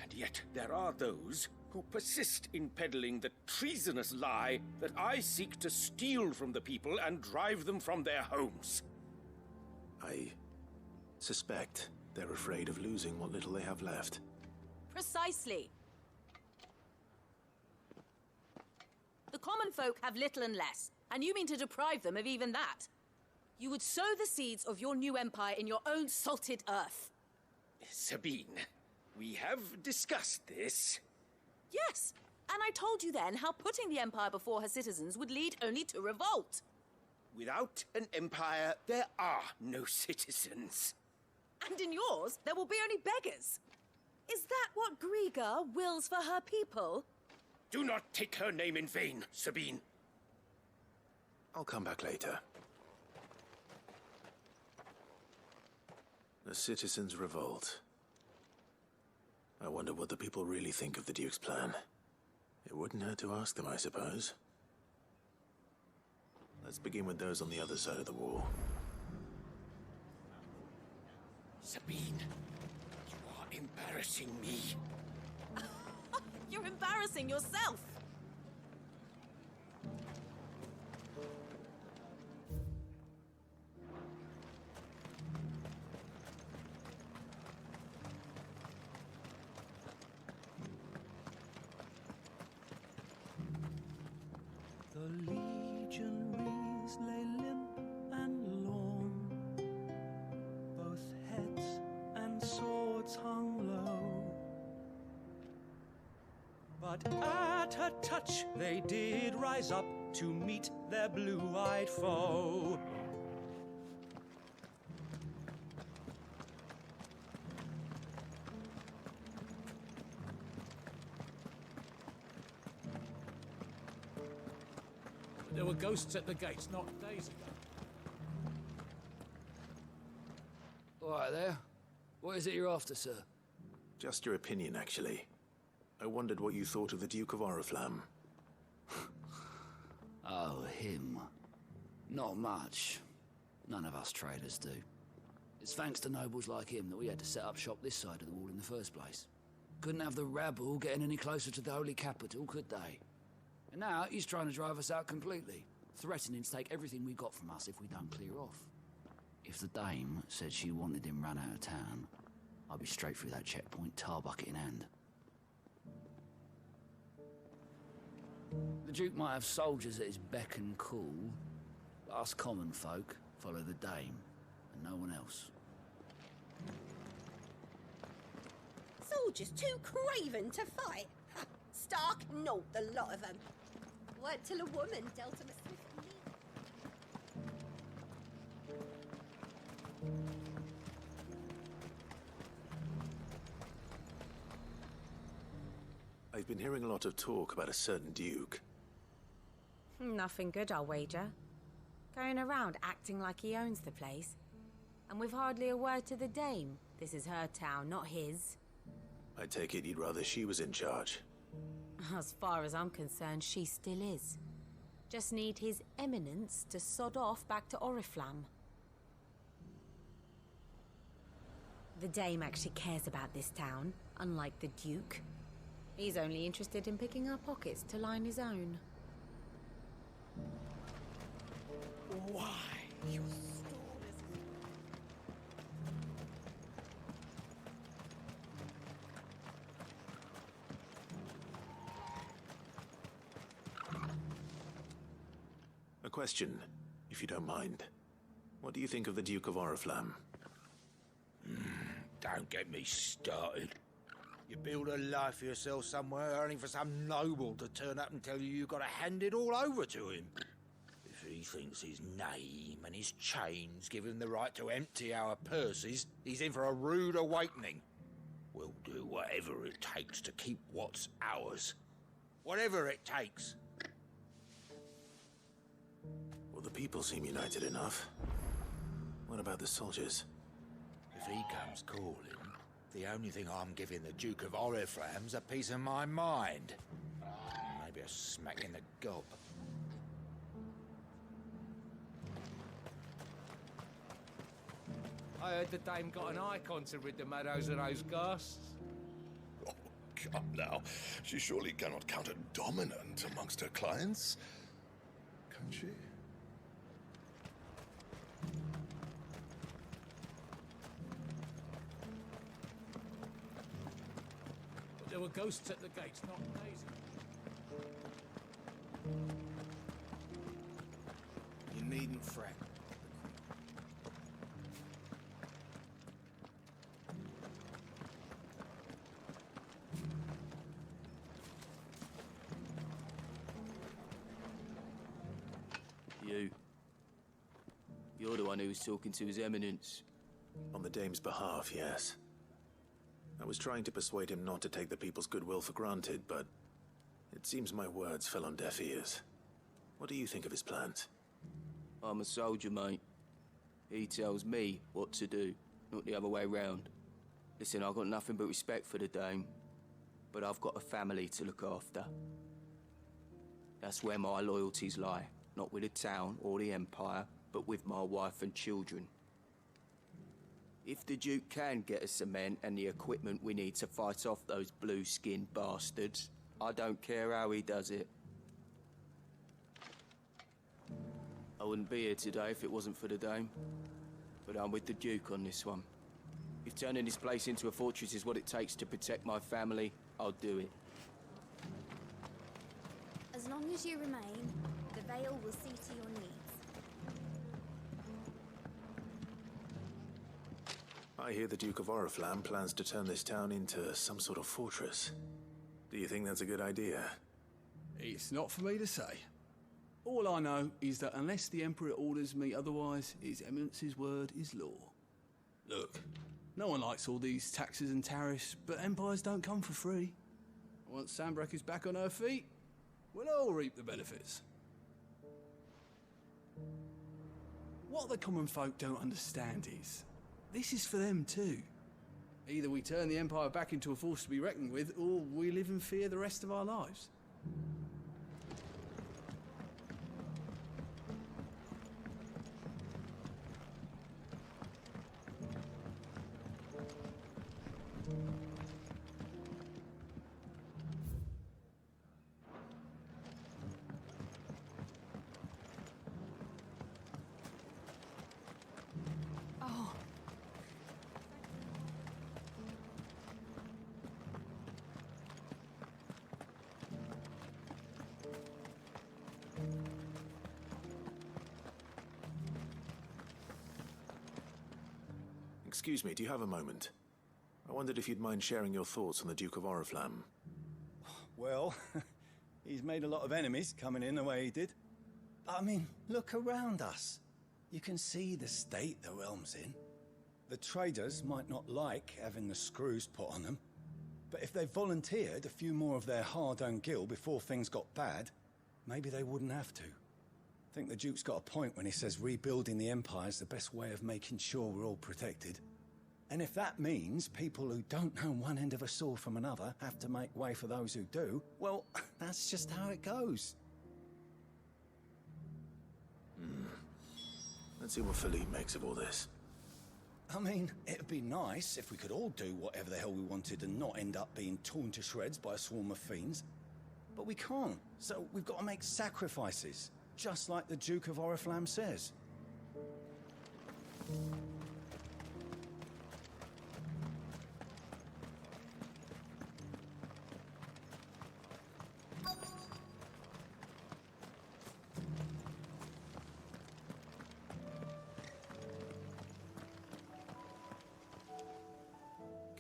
S9: And yet there are those who persist in peddling the treasonous lie that I seek to steal from the people and drive them from their homes.
S8: I suspect they're afraid of losing what little they have left.
S11: Precisely. The common folk have little and less, and you mean to deprive them of even that. You would sow the seeds of your new empire in your own salted earth.
S9: Sabine, we have discussed this.
S11: Yes, and I told you then how putting the empire before her citizens would lead only to revolt.
S9: Without an empire, there are no citizens.
S11: And in yours, there will be only beggars. Is that what Griga wills for her people?
S9: Do not take her name in vain, Sabine.
S8: I'll come back later. The citizens revolt. I wonder what the people really think of the Duke's plan. It wouldn't hurt to ask them, I suppose. Let's begin with those on the other side of the wall.
S9: Sabine, you are embarrassing me.
S11: You're embarrassing yourself.
S18: The legionaries lay limp and lorn, both heads and swords hung low. But at her touch they did rise up to meet their blue-eyed foe.
S6: There were ghosts at the gates not days ago.
S3: All right there. What is it you're after, sir?
S8: Just your opinion, actually. I wondered what you thought of the Duke of Oriflamme.
S3: Oh, him. Not much. None of us traders do. It's thanks to nobles like him that we had to set up shop this side of the wall in the first place. Couldn't have the rabble getting any closer to the holy capital, could they? And now he's trying to drive us out completely, threatening to take everything we got from us if we don't clear off. If the dame said she wanted him run out of town, I'd be straight through that checkpoint, tar bucket in hand. The Duke might have soldiers at his beck and call, but us common folk follow the dame, and no one else.
S19: Soldiers too craven to fight. Stark naught, the lot of them. Work till a woman dealt him a swift knee.
S8: I've been hearing a lot of talk about a certain duke.
S20: Nothing good, I'll wager. Going around acting like he owns the place. And with hardly a word to the dame. This is her town, not his.
S8: I take it you'd rather she was in charge.
S20: As far as I'm concerned, she still is. Just need his eminence to sod off back to Oriflamme. The dame actually cares about this town, unlike the Duke. He's only interested in picking our pockets to line his own.
S6: Why, you
S8: A question, if you don't mind. What do you think of the Duke of Oriflamme?
S6: Don't get me started. You build a life for yourself somewhere, only for some noble to turn up and tell you got to hand it all over to him. If he thinks his name and his chains give him the right to empty our purses, he's in for a rude awakening. We'll do whatever it takes to keep what's ours. Whatever it takes.
S8: Well, the people seem united enough. What about the soldiers?
S6: If he comes calling, the only thing I'm giving the Duke of Oriflamme's a piece of my mind. Maybe a smack in the gob.
S21: I heard the dame got an icon to rid the meadows of those ghasts.
S5: Oh, come now. She surely cannot count a dominant amongst her clients. Can she?
S21: But there were ghosts at the gates, not amazing.
S6: You needn't fret.
S17: You're the one who was talking to His Eminence.
S8: On the dame's behalf, yes. I was trying to persuade him not to take the people's goodwill for granted, but it seems my words fell on deaf ears. What do you think of his plans?
S17: I'm a soldier, mate. He tells me what to do, not the other way round. Listen, I've got nothing but respect for the dame, but I've got a family to look after. That's where my loyalties lie, not with the town or the Empire, but with my wife and children. If the Duke can get us the men and the equipment we need to fight off those blue-skinned bastards, I don't care how he does it. I wouldn't be here today if it wasn't for the dame, but I'm with the Duke on this one. If turning this place into a fortress is what it takes to protect my family, I'll do it.
S4: As long as you remain, the Vale will see to your needs.
S8: I hear the Duke of Oriflamme plans to turn this town into some sort of fortress. Do you think that's a good idea?
S22: It's not for me to say. All I know is that unless the Emperor orders me otherwise, His Eminence's word is law. Look, no one likes all these taxes and tariffs, but empires don't come for free. Once Sanbreque is back on her feet, we'll all reap the benefits. What the common folk don't understand is, this is for them too. Either we turn the Empire back into a force to be reckoned with, or we live in fear the rest of our lives.
S8: Excuse me, do you have a moment? I wondered if you'd mind sharing your thoughts on the Duke of Oriflamme.
S23: Well, he's made a lot of enemies coming in the way he did. I mean, look around us. You can see the state the realm's in. The traders might not like having the screws put on them, But if they volunteered a few more of their hard-earned gil before things got bad, maybe they wouldn't have to. I think the Duke's got a point when he says rebuilding the Empire's the best way of making sure we're all protected. And if that means people who don't know one end of a sword from another have to make way for those who do, well, that's just how it goes.
S8: Let's see what Philippe makes of all this.
S23: I mean, it'd be nice if we could all do whatever the hell we wanted and not end up being torn to shreds by a swarm of fiends. But we can't, so we've got to make sacrifices, just like the Duke of Oriflamme says.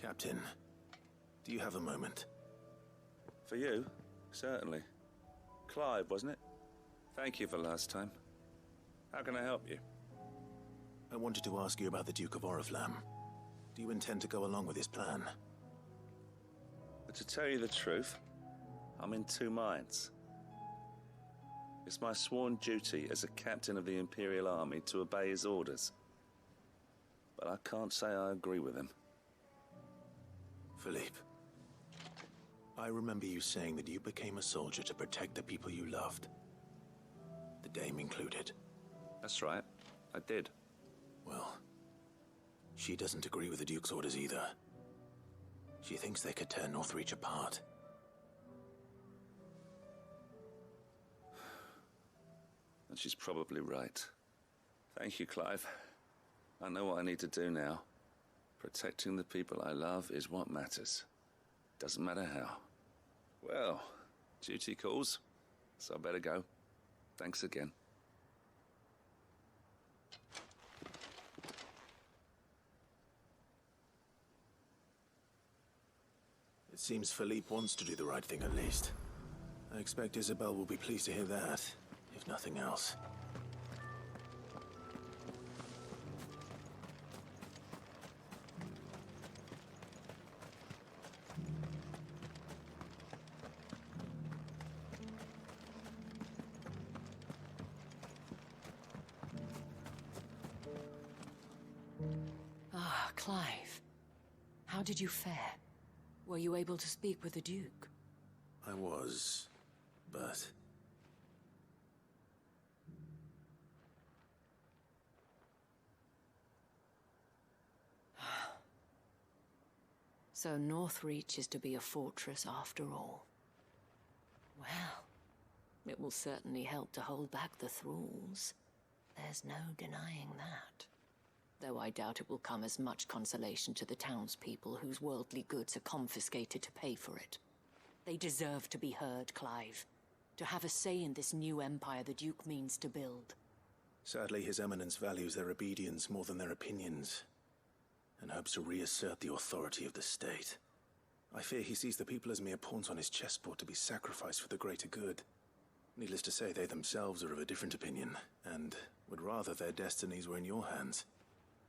S8: Captain, do you have a moment?
S1: For you? Certainly. Clive, wasn't it? Thank you for last time. How can I help you?
S8: I wanted to ask you about the Duke of Oriflamme. Do you intend to go along with his plan?
S1: But to tell you the truth, I'm in two minds. It's my sworn duty as a captain of the Imperial Army to obey his orders. But I can't say I agree with him.
S8: Philippe, I remember you saying that you became a soldier to protect the people you loved. The Dame included.
S1: That's right, I did.
S8: Well, she doesn't agree with the Duke's orders either. She thinks they could tear Northreach apart.
S1: And she's probably right. Thank you, Clive. I know what I need to do now. Protecting the people I love is what matters. Doesn't matter how. Well, duty calls, so I better go. Thanks again.
S8: It seems Philippe wants to do the right thing at least. I expect Isabel will be pleased to hear that, if nothing else.
S13: Ah, Clive. How did you fare? Were you able to speak with the Duke?
S8: I was, but...
S13: So Northreach is to be a fortress after all. Well, it will certainly help to hold back the thralls. There's no denying that. Though I doubt it will come as much consolation to the townspeople whose worldly goods are confiscated to pay for it. They deserve to be heard, Clive. To have a say in this new empire the Duke means to build.
S8: Sadly, His Eminence values their obedience more than their opinions, and hopes to reassert the authority of the state. I fear he sees the people as mere pawns on his chessboard to be sacrificed for the greater good. Needless to say, they themselves are of a different opinion, and would rather their destinies were in your hands.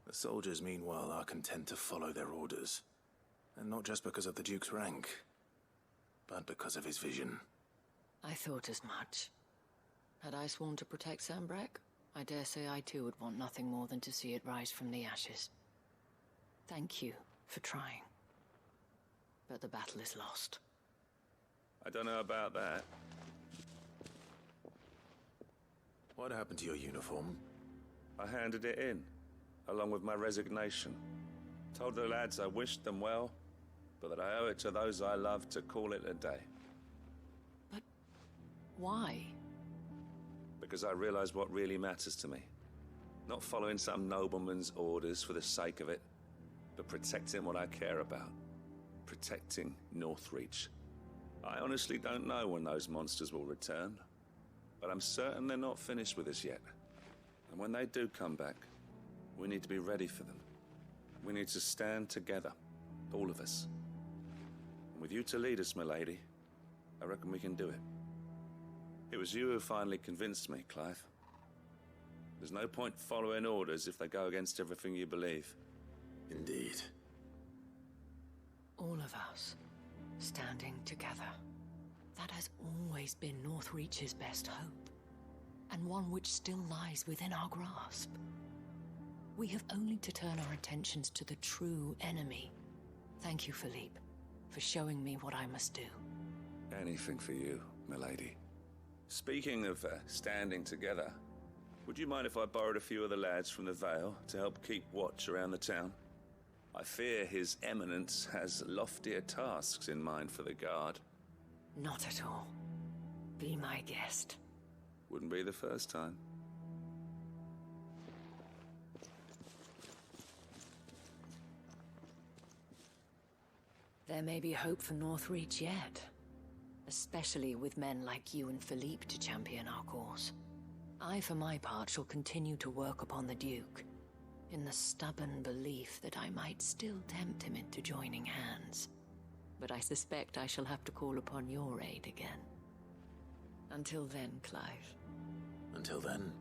S8: The soldiers, meanwhile, are content to follow their orders. And not just because of the Duke's rank, but because of his vision.
S13: I thought as much. Had I sworn to protect Sanbreque, I dare say I too would want nothing more than to see it rise from the ashes. Thank you for trying. But the battle is lost.
S1: I don't know about that.
S8: What happened to your uniform?
S1: I handed it in, along with my resignation. Told the lads I wished them well, but that I owe it to those I love to call it a day.
S13: But why?
S1: Because I realize what really matters to me. Not following some nobleman's orders for the sake of it, but protecting what I care about. Protecting Northreach. I honestly don't know when those monsters will return, but I'm certain they're not finished with us yet. And when they do come back, we need to be ready for them. We need to stand together, all of us. And with you to lead us, milady, I reckon we can do it. It was you who finally convinced me, Clive. There's no point following orders if they go against everything you believe.
S8: Indeed.
S13: All of us. Standing together. That has always been Northreach's best hope, and one which still lies within our grasp. We have only to turn our attentions to the true enemy. Thank you, Philippe, for showing me what I must do.
S1: Anything for you, milady. Speaking of standing together, would you mind if I borrowed a few of the lads from the Vale to help keep watch around the town? I fear His Eminence has loftier tasks in mind for the guard.
S13: Not at all. Be my guest.
S1: Wouldn't be the first time.
S13: There may be hope for Northreach yet. Especially with men like you and Philippe to champion our cause. I, for my part, shall continue to work upon the Duke, in the stubborn belief that I might still tempt him into joining hands. But I suspect I shall have to call upon your aid again. Until then, Clive.
S5: Until then.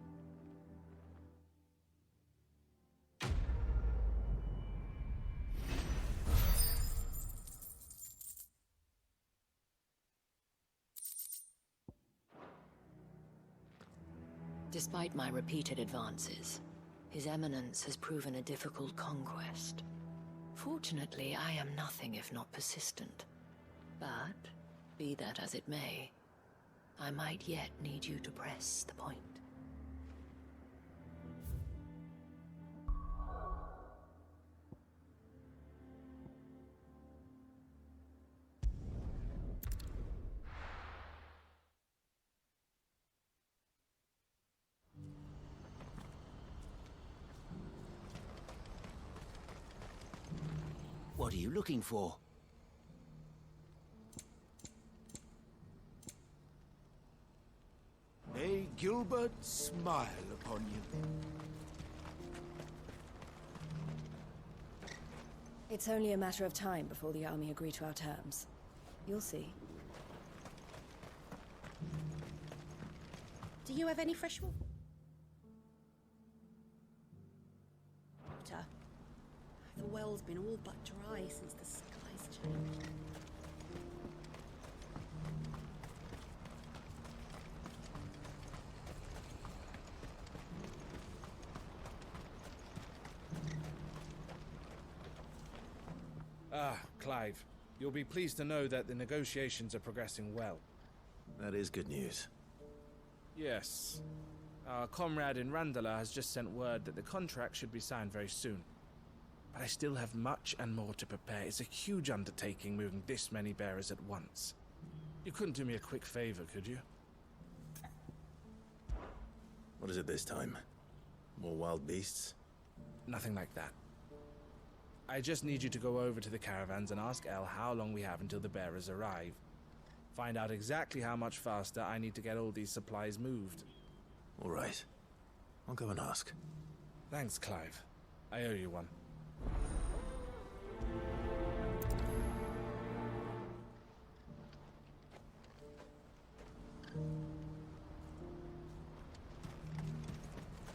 S13: Despite my repeated advances, His Eminence has proven a difficult conquest. Fortunately, I am nothing if not persistent. But, be that as it may, I might yet need you to press the point.
S2: What are you looking for?
S8: May Gilbert smile upon you.
S7: It's only a matter of time before the army agree to our terms. You'll see.
S19: Do you have any fresh water? The well's been all but dry since the skies changed.
S18: Ah, Clive. You'll be pleased to know that the negotiations are progressing well.
S5: That is good news.
S18: Yes. Our comrade in Randala has just sent word that the contract should be signed very soon. But I still have much and more to prepare. It's a huge undertaking moving this many bearers at once. You couldn't do me a quick favor, could you?
S5: What is it this time? More wild beasts?
S18: Nothing like that. I just need you to go over to the caravans and ask El how long we have until the bearers arrive. Find out exactly how much faster I need to get all these supplies moved.
S5: All right. I'll go and ask.
S18: Thanks, Clive. I owe you one.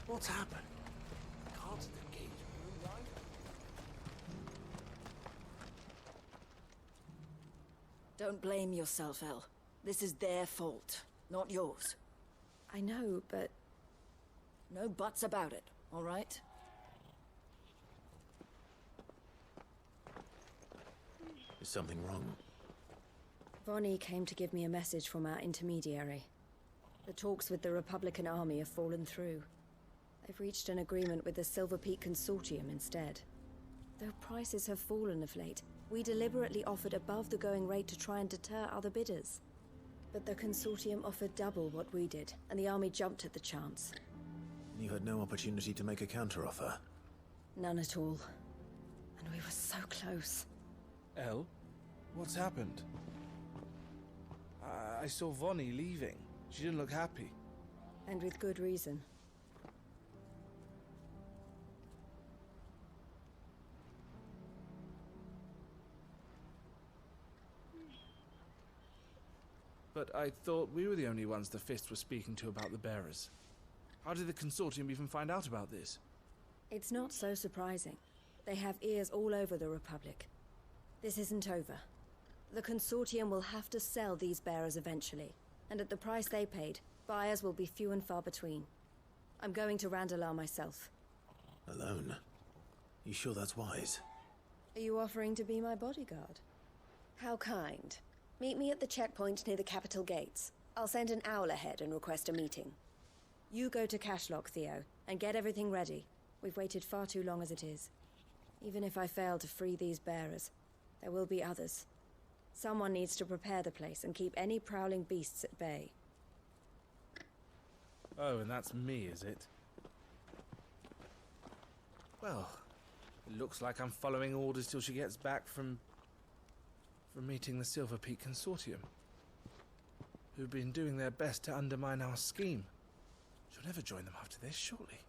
S5: What's happened?
S17: Constant engagement, right?
S7: Don't blame yourself, El. This is their fault, not yours. I know, but... No buts about it, all right?
S5: Is something wrong?
S7: Vonnie came to give me a message from our intermediary. The talks with the Republican army have fallen through. They've reached an agreement with the Silver Peak Consortium instead. Though prices have fallen of late, we deliberately offered above the going rate to try and deter other bidders. But the Consortium offered double what we did, and the army jumped at the chance.
S5: You had no opportunity to make a counteroffer?
S7: None at all. And we were so close.
S18: El? What's happened? I saw Vonnie leaving. She didn't look happy.
S7: And with good reason.
S18: But I thought we were the only ones the Fist were speaking to about the bearers. How did the Consortium even find out about this?
S7: It's not so surprising. They have ears all over the Republic. This isn't over. The Consortium will have to sell these bearers eventually, and at the price they paid, buyers will be few and far between. I'm going to Randalar myself.
S8: Alone? You sure that's wise?
S7: Are you offering to be my bodyguard? How kind. Meet me at the checkpoint near the capital gates. I'll send an owl ahead and request a meeting. You go to Cashlock, Theo, and get everything ready. We've waited far too long as it is. Even if I fail to free these bearers, there will be others. Someone needs to prepare the place and keep any prowling beasts at bay.
S18: Oh, and that's me, is it? Well, it looks like I'm following orders till she gets back from meeting the Silver Peak Consortium, who've been doing their best to undermine our scheme. She'll never join them after this, surely.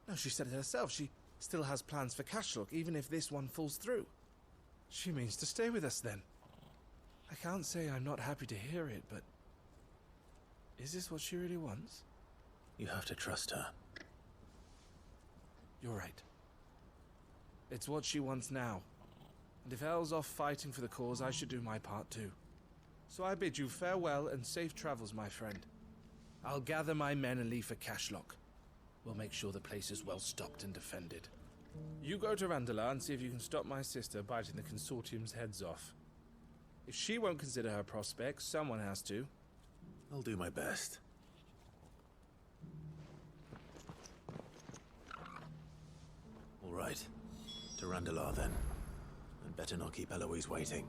S18: No, she said it herself. She still has plans for Cashlock, even if this one falls through. She means to stay with us, then. I can't say I'm not happy to hear it, but... is this what she really wants?
S8: You have to trust her.
S18: You're right. It's what she wants now. And if Elle's off fighting for the cause, I should do my part too. So I bid you farewell and safe travels, my friend. I'll gather my men and leave for Cashlock. We'll make sure the place is well stocked and defended. You go to Randalar and see if you can stop my sister biting the Consortium's heads off. If she won't consider her prospects, someone has to.
S8: I'll do my best. All right. To Randalar, then. And better not keep Eloise waiting.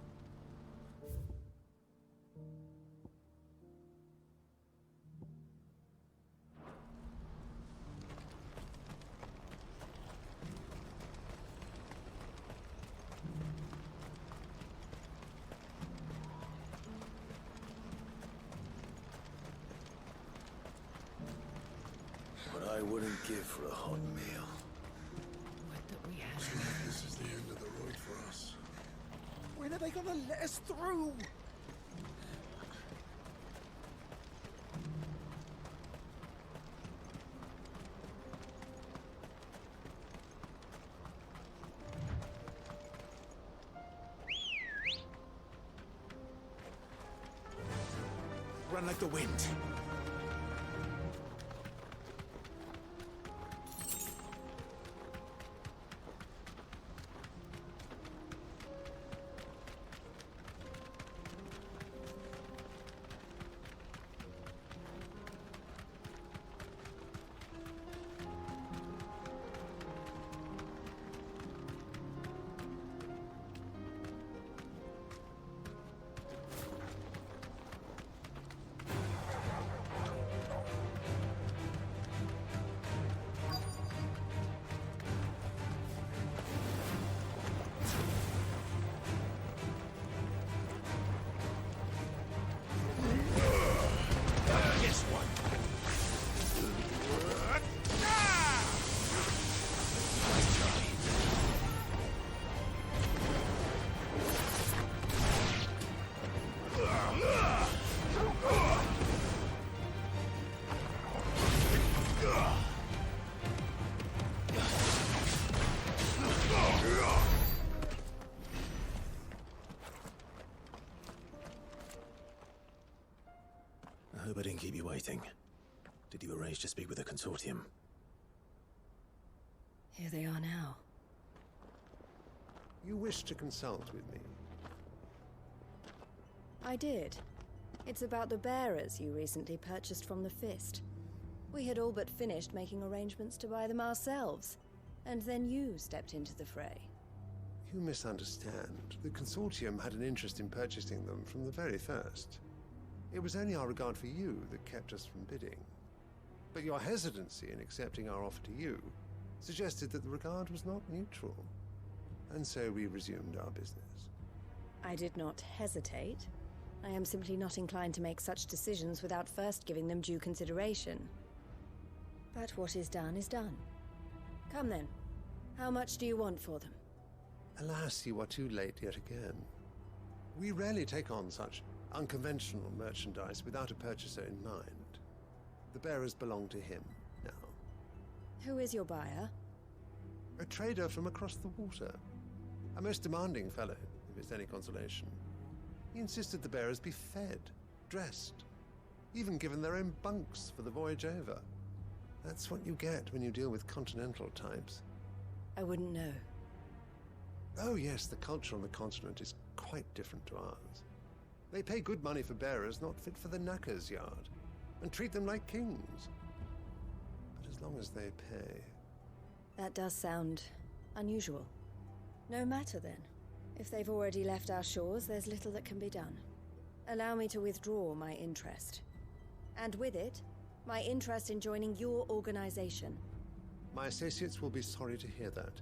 S5: What I wouldn't give for a hot meal.
S6: This is the end of the road for us. When are they gonna let us through?
S8: Run like the wind. I hope I didn't keep you waiting. Did you arrange to speak with the Consortium?
S7: Here they are now.
S2: You wish to consult with me?
S7: I did. It's about the bearers you recently purchased from the Fist. We had all but finished making arrangements to buy them ourselves, and then you stepped into the fray.
S2: You misunderstand. The Consortium had an interest in purchasing them from the very first. It was only our regard for you that kept us from bidding. But your hesitancy in accepting our offer to you suggested that the regard was not mutual. And so we resumed our business.
S7: I did not hesitate. I am simply not inclined to make such decisions without first giving them due consideration. But what is done is done. Come then. How much do you want for them?
S2: Alas, you are too late yet again. We rarely take on such unconventional merchandise without a purchaser in mind. The bearers belong to him now.
S7: Who is your buyer?
S2: A trader from across the water. A most demanding fellow, if it's any consolation. He insisted the bearers be fed, dressed, even given their own bunks for the voyage over. That's what you get when you deal with continental types.
S7: I wouldn't know.
S2: Oh yes, the culture on the continent is quite different to ours. They pay good money for bearers not fit for the knacker's yard, and treat them like kings. But as long as they pay...
S7: That does sound unusual. No matter then. If they've already left our shores, there's little that can be done. Allow me to withdraw my interest. And with it, my interest in joining your organization.
S2: My associates will be sorry to hear that.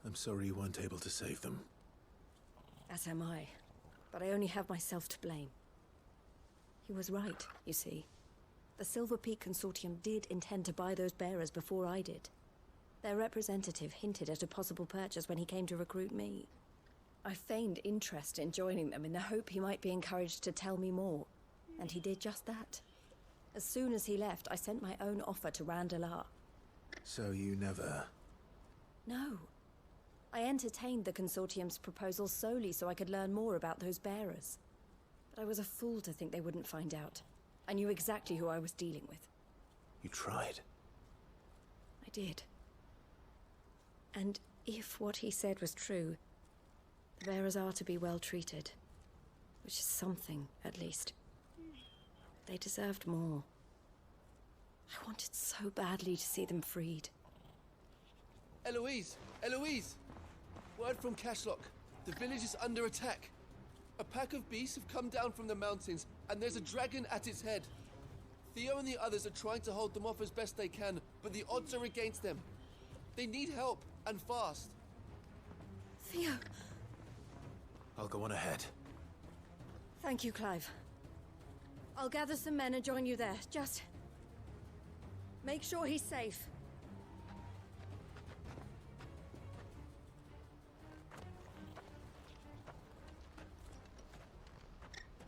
S5: I'm sorry you weren't able to save them.
S7: As am I. But I only have myself to blame. He was right, you see. The Silver Peak Consortium did intend to buy those bearers before I did. Their representative hinted at a possible purchase when he came to recruit me. I feigned interest in joining them in the hope he might be encouraged to tell me more, and he did just that. As soon as he left, I sent my own offer to Randalar.
S5: So you never...
S7: No. I entertained the Consortium's proposal solely so I could learn more about those bearers. But I was a fool to think they wouldn't find out. I knew exactly who I was dealing with.
S5: You tried.
S7: I did. And if what he said was true, the bearers are to be well treated. Which is something, at least. They deserved more. I wanted so badly to see them freed.
S17: Eloise! Eloise! Word from Cashlock. The village is under attack. A pack of beasts have come down from the mountains, and there's a dragon at its head. Theo and the others are trying to hold them off as best they can, but the odds are against them. They need help, and fast.
S7: Theo!
S5: I'll go on ahead.
S7: Thank you, Clive. I'll gather some men and join you there. Just... make sure he's safe.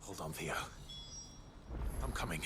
S5: Hold on, Theo. I'm coming.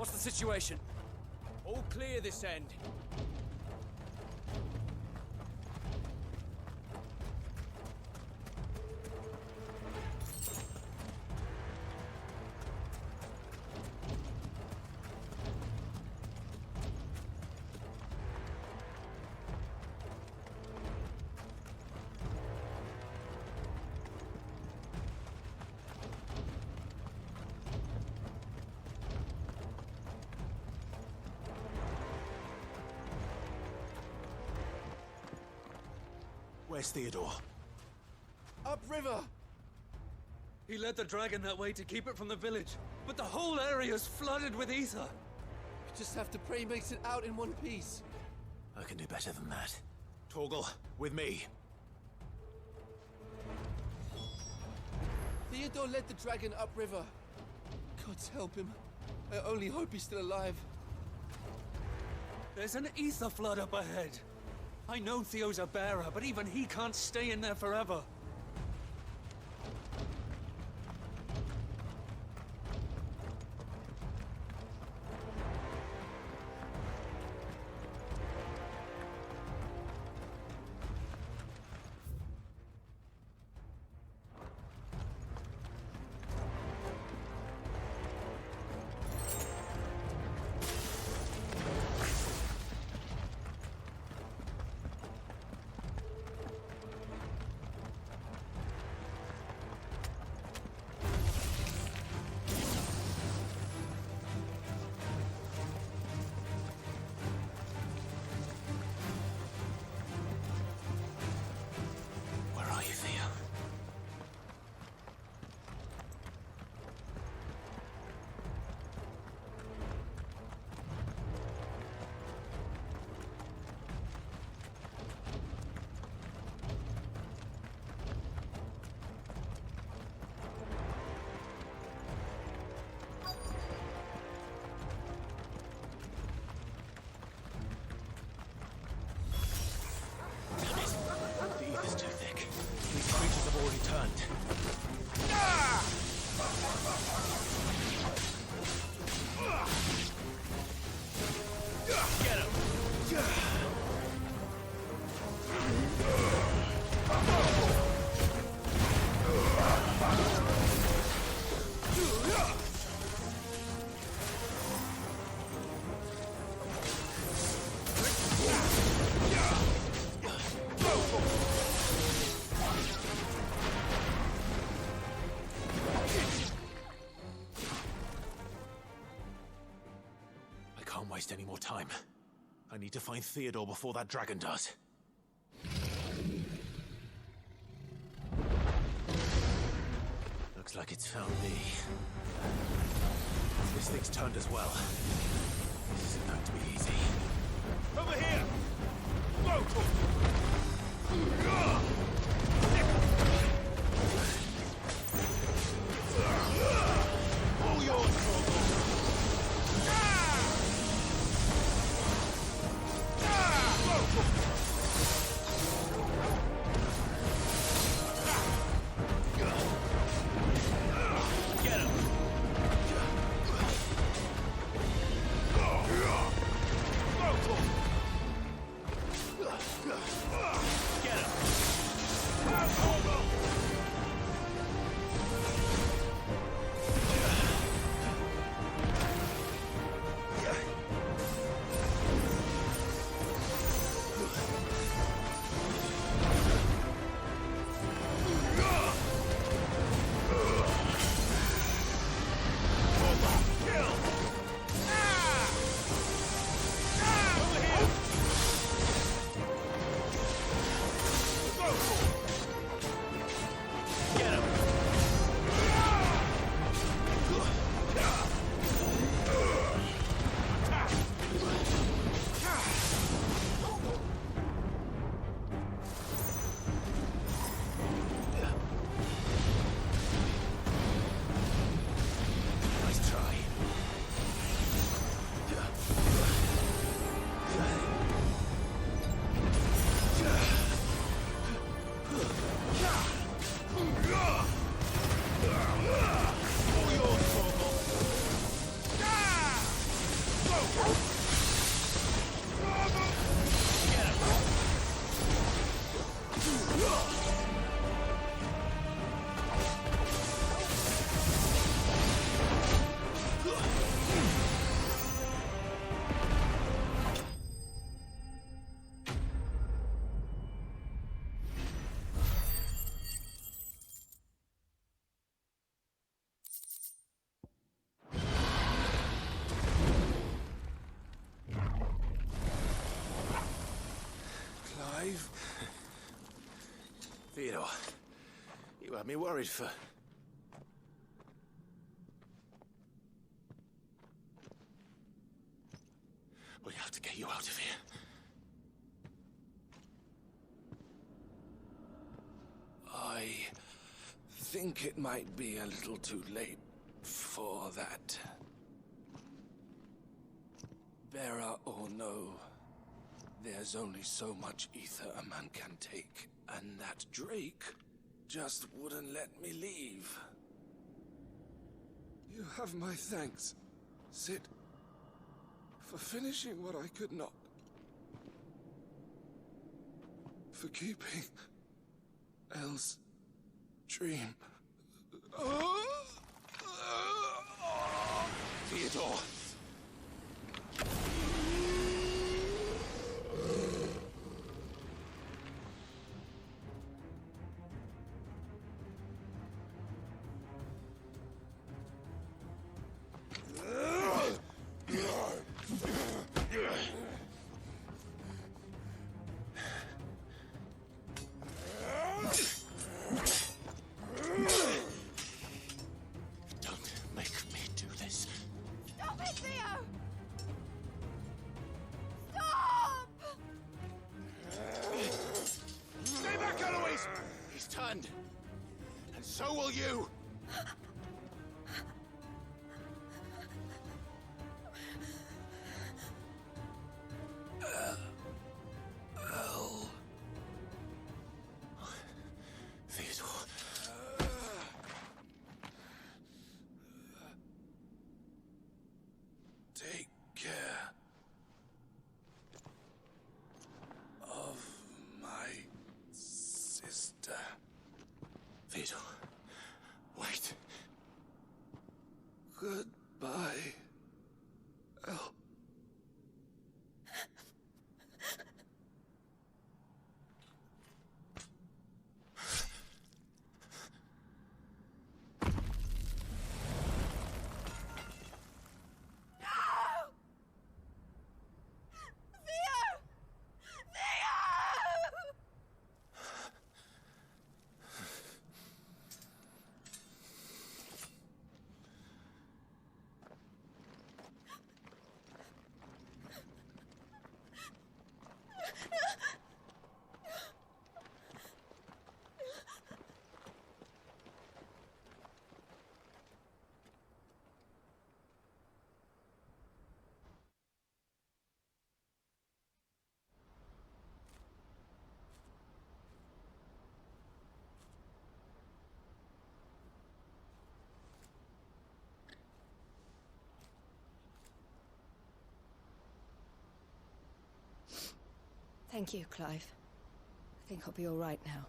S15: What's the situation? All clear this end.
S8: Where's Theodore?
S22: Upriver!
S10: He led the dragon that way to keep it from the village, but the whole area's flooded with ether.
S17: We just have to pray he makes it out in one piece.
S8: I can do better than that. Torgal, with me.
S17: Theodore led the dragon upriver. God's help him. I only hope he's still alive.
S10: There's an ether flood up ahead. I know Theo's a bearer, but even he can't stay in there forever.
S8: Waste any more time. I need to find Theodore before that dragon does. Looks like it's found me. This thing's turned as well. This isn't going to be easy. Over here! Whoa! All yours, Torgal! Clive? Theodore, you had me worried for... We have to get you out of here.
S18: I think it might be a little too late for that. Bearer or no, there's only so much ether a man can take, and that Drake just wouldn't let me leave. You have my thanks, Sid, for finishing what I could not. For keeping Elle's dream.
S8: Theodore!
S12: And so will you!
S18: Take care of my sister.
S8: Theodore, wait.
S18: Goodbye, Elle.
S7: Thank you, Clive. I think I'll be all right now.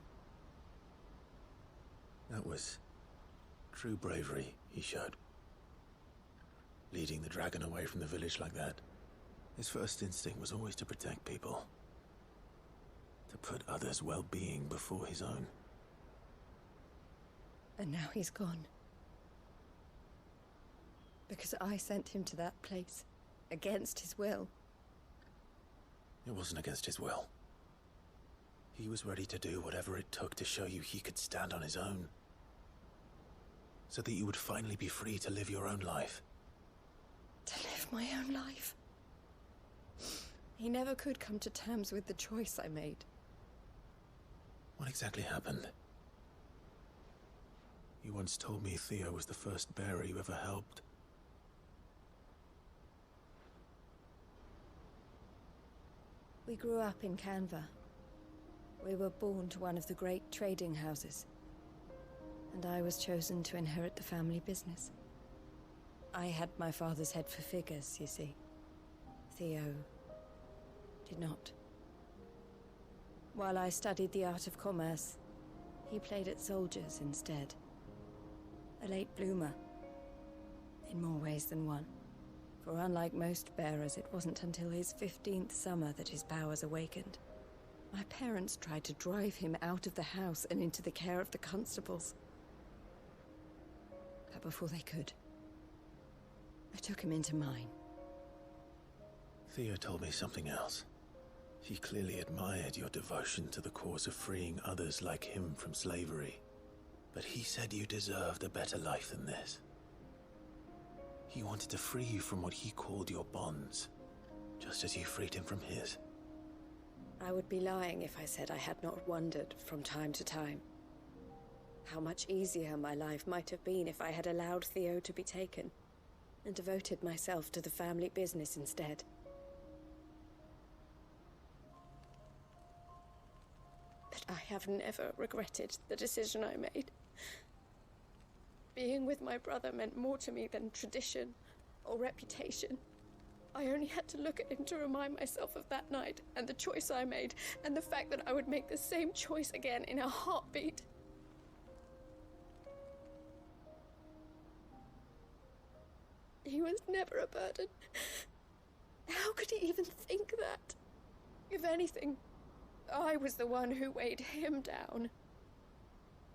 S8: That was true bravery he showed. Leading the dragon away from the village like that. His first instinct was always to protect people. To put others' well-being before his own.
S7: And now he's gone. Because I sent him to that place, against his will.
S8: It wasn't against his will. He was ready to do whatever it took to show you he could stand on his own. So that you would finally be free to live your own life.
S7: To live my own life? He never could come to terms with the choice I made.
S8: What exactly happened? You once told me Theo was the first bearer you ever helped.
S7: We grew up in Canva. We were born to one of the great trading houses. And I was chosen to inherit the family business. I had my father's head for figures, you see. Theo did not. While I studied the art of commerce, he played at soldiers instead. A late bloomer, in more ways than one. For unlike most bearers, it wasn't until his 15th summer that his powers awakened. My parents tried to drive him out of the house and into the care of the constables. But before they could, I took him into mine.
S5: Theo told me something else. He clearly admired your devotion to the cause of freeing others like him from slavery. But he said you deserved a better life than this. He wanted to free you from what he called your bonds, just as you freed him from his.
S7: I would be lying if I said I had not wondered from time to time how much easier my life might have been if I had allowed Theo to be taken and devoted myself to the family business instead. But I have never regretted the decision I made. Being with my brother meant more to me than tradition or reputation. I only had to look at him to remind myself of that night and the choice I made and the fact that I would make the same choice again in a heartbeat. He was never a burden. How could he even think that? If anything, I was the one who weighed him down.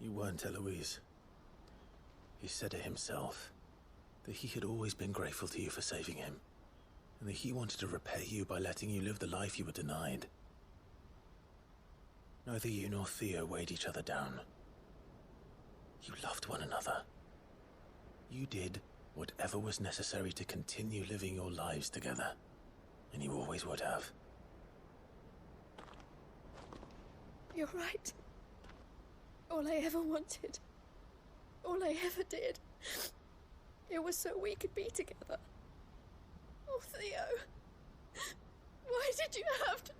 S5: You weren't, Eloise. He said it himself, that he had always been grateful to you for saving him, and that he wanted to repay you by letting you live the life you were denied. Neither you nor Theo weighed each other down. You loved one another. You did whatever was necessary to continue living your lives together, and you always would have.
S7: You're right. All I ever wanted, all I ever did, it was so we could be together. Oh, Theo, why did you have to...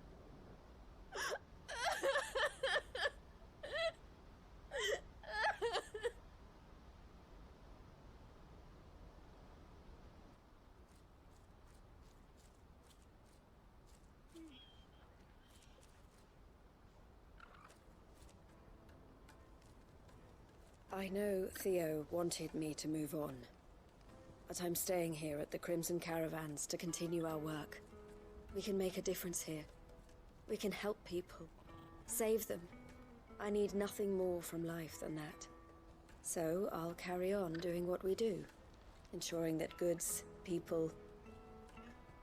S7: I know Theo wanted me to move on, but I'm staying here at the Crimson Caravans to continue our work. We can make a difference here. We can help people, save them. I need nothing more from life than that. So I'll carry on doing what we do, ensuring that goods, people,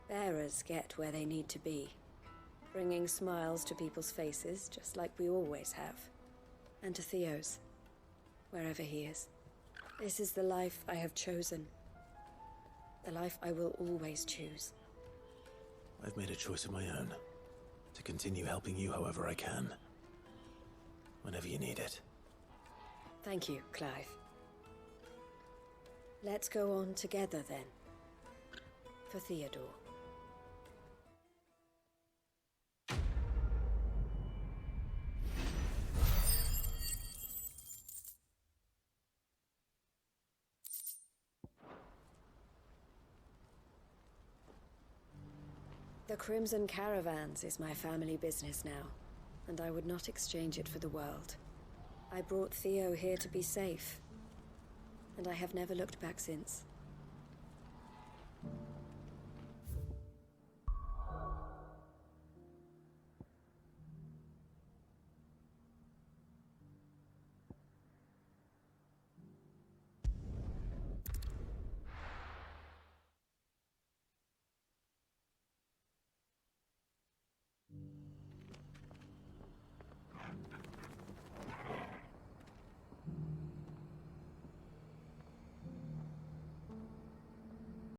S7: bearers get where they need to be, bringing smiles to people's faces just like we always have, and to Theo's. Wherever he is. This is the life I have chosen. The life I will always choose.
S5: I've made a choice of my own, to continue helping you however I can. Whenever you need it.
S7: Thank you, Clive. Let's go on together then. For Theodore. The Crimson Caravans is my family business now, and I would not exchange it for the world. I brought Theo here to be safe, and I have never looked back since.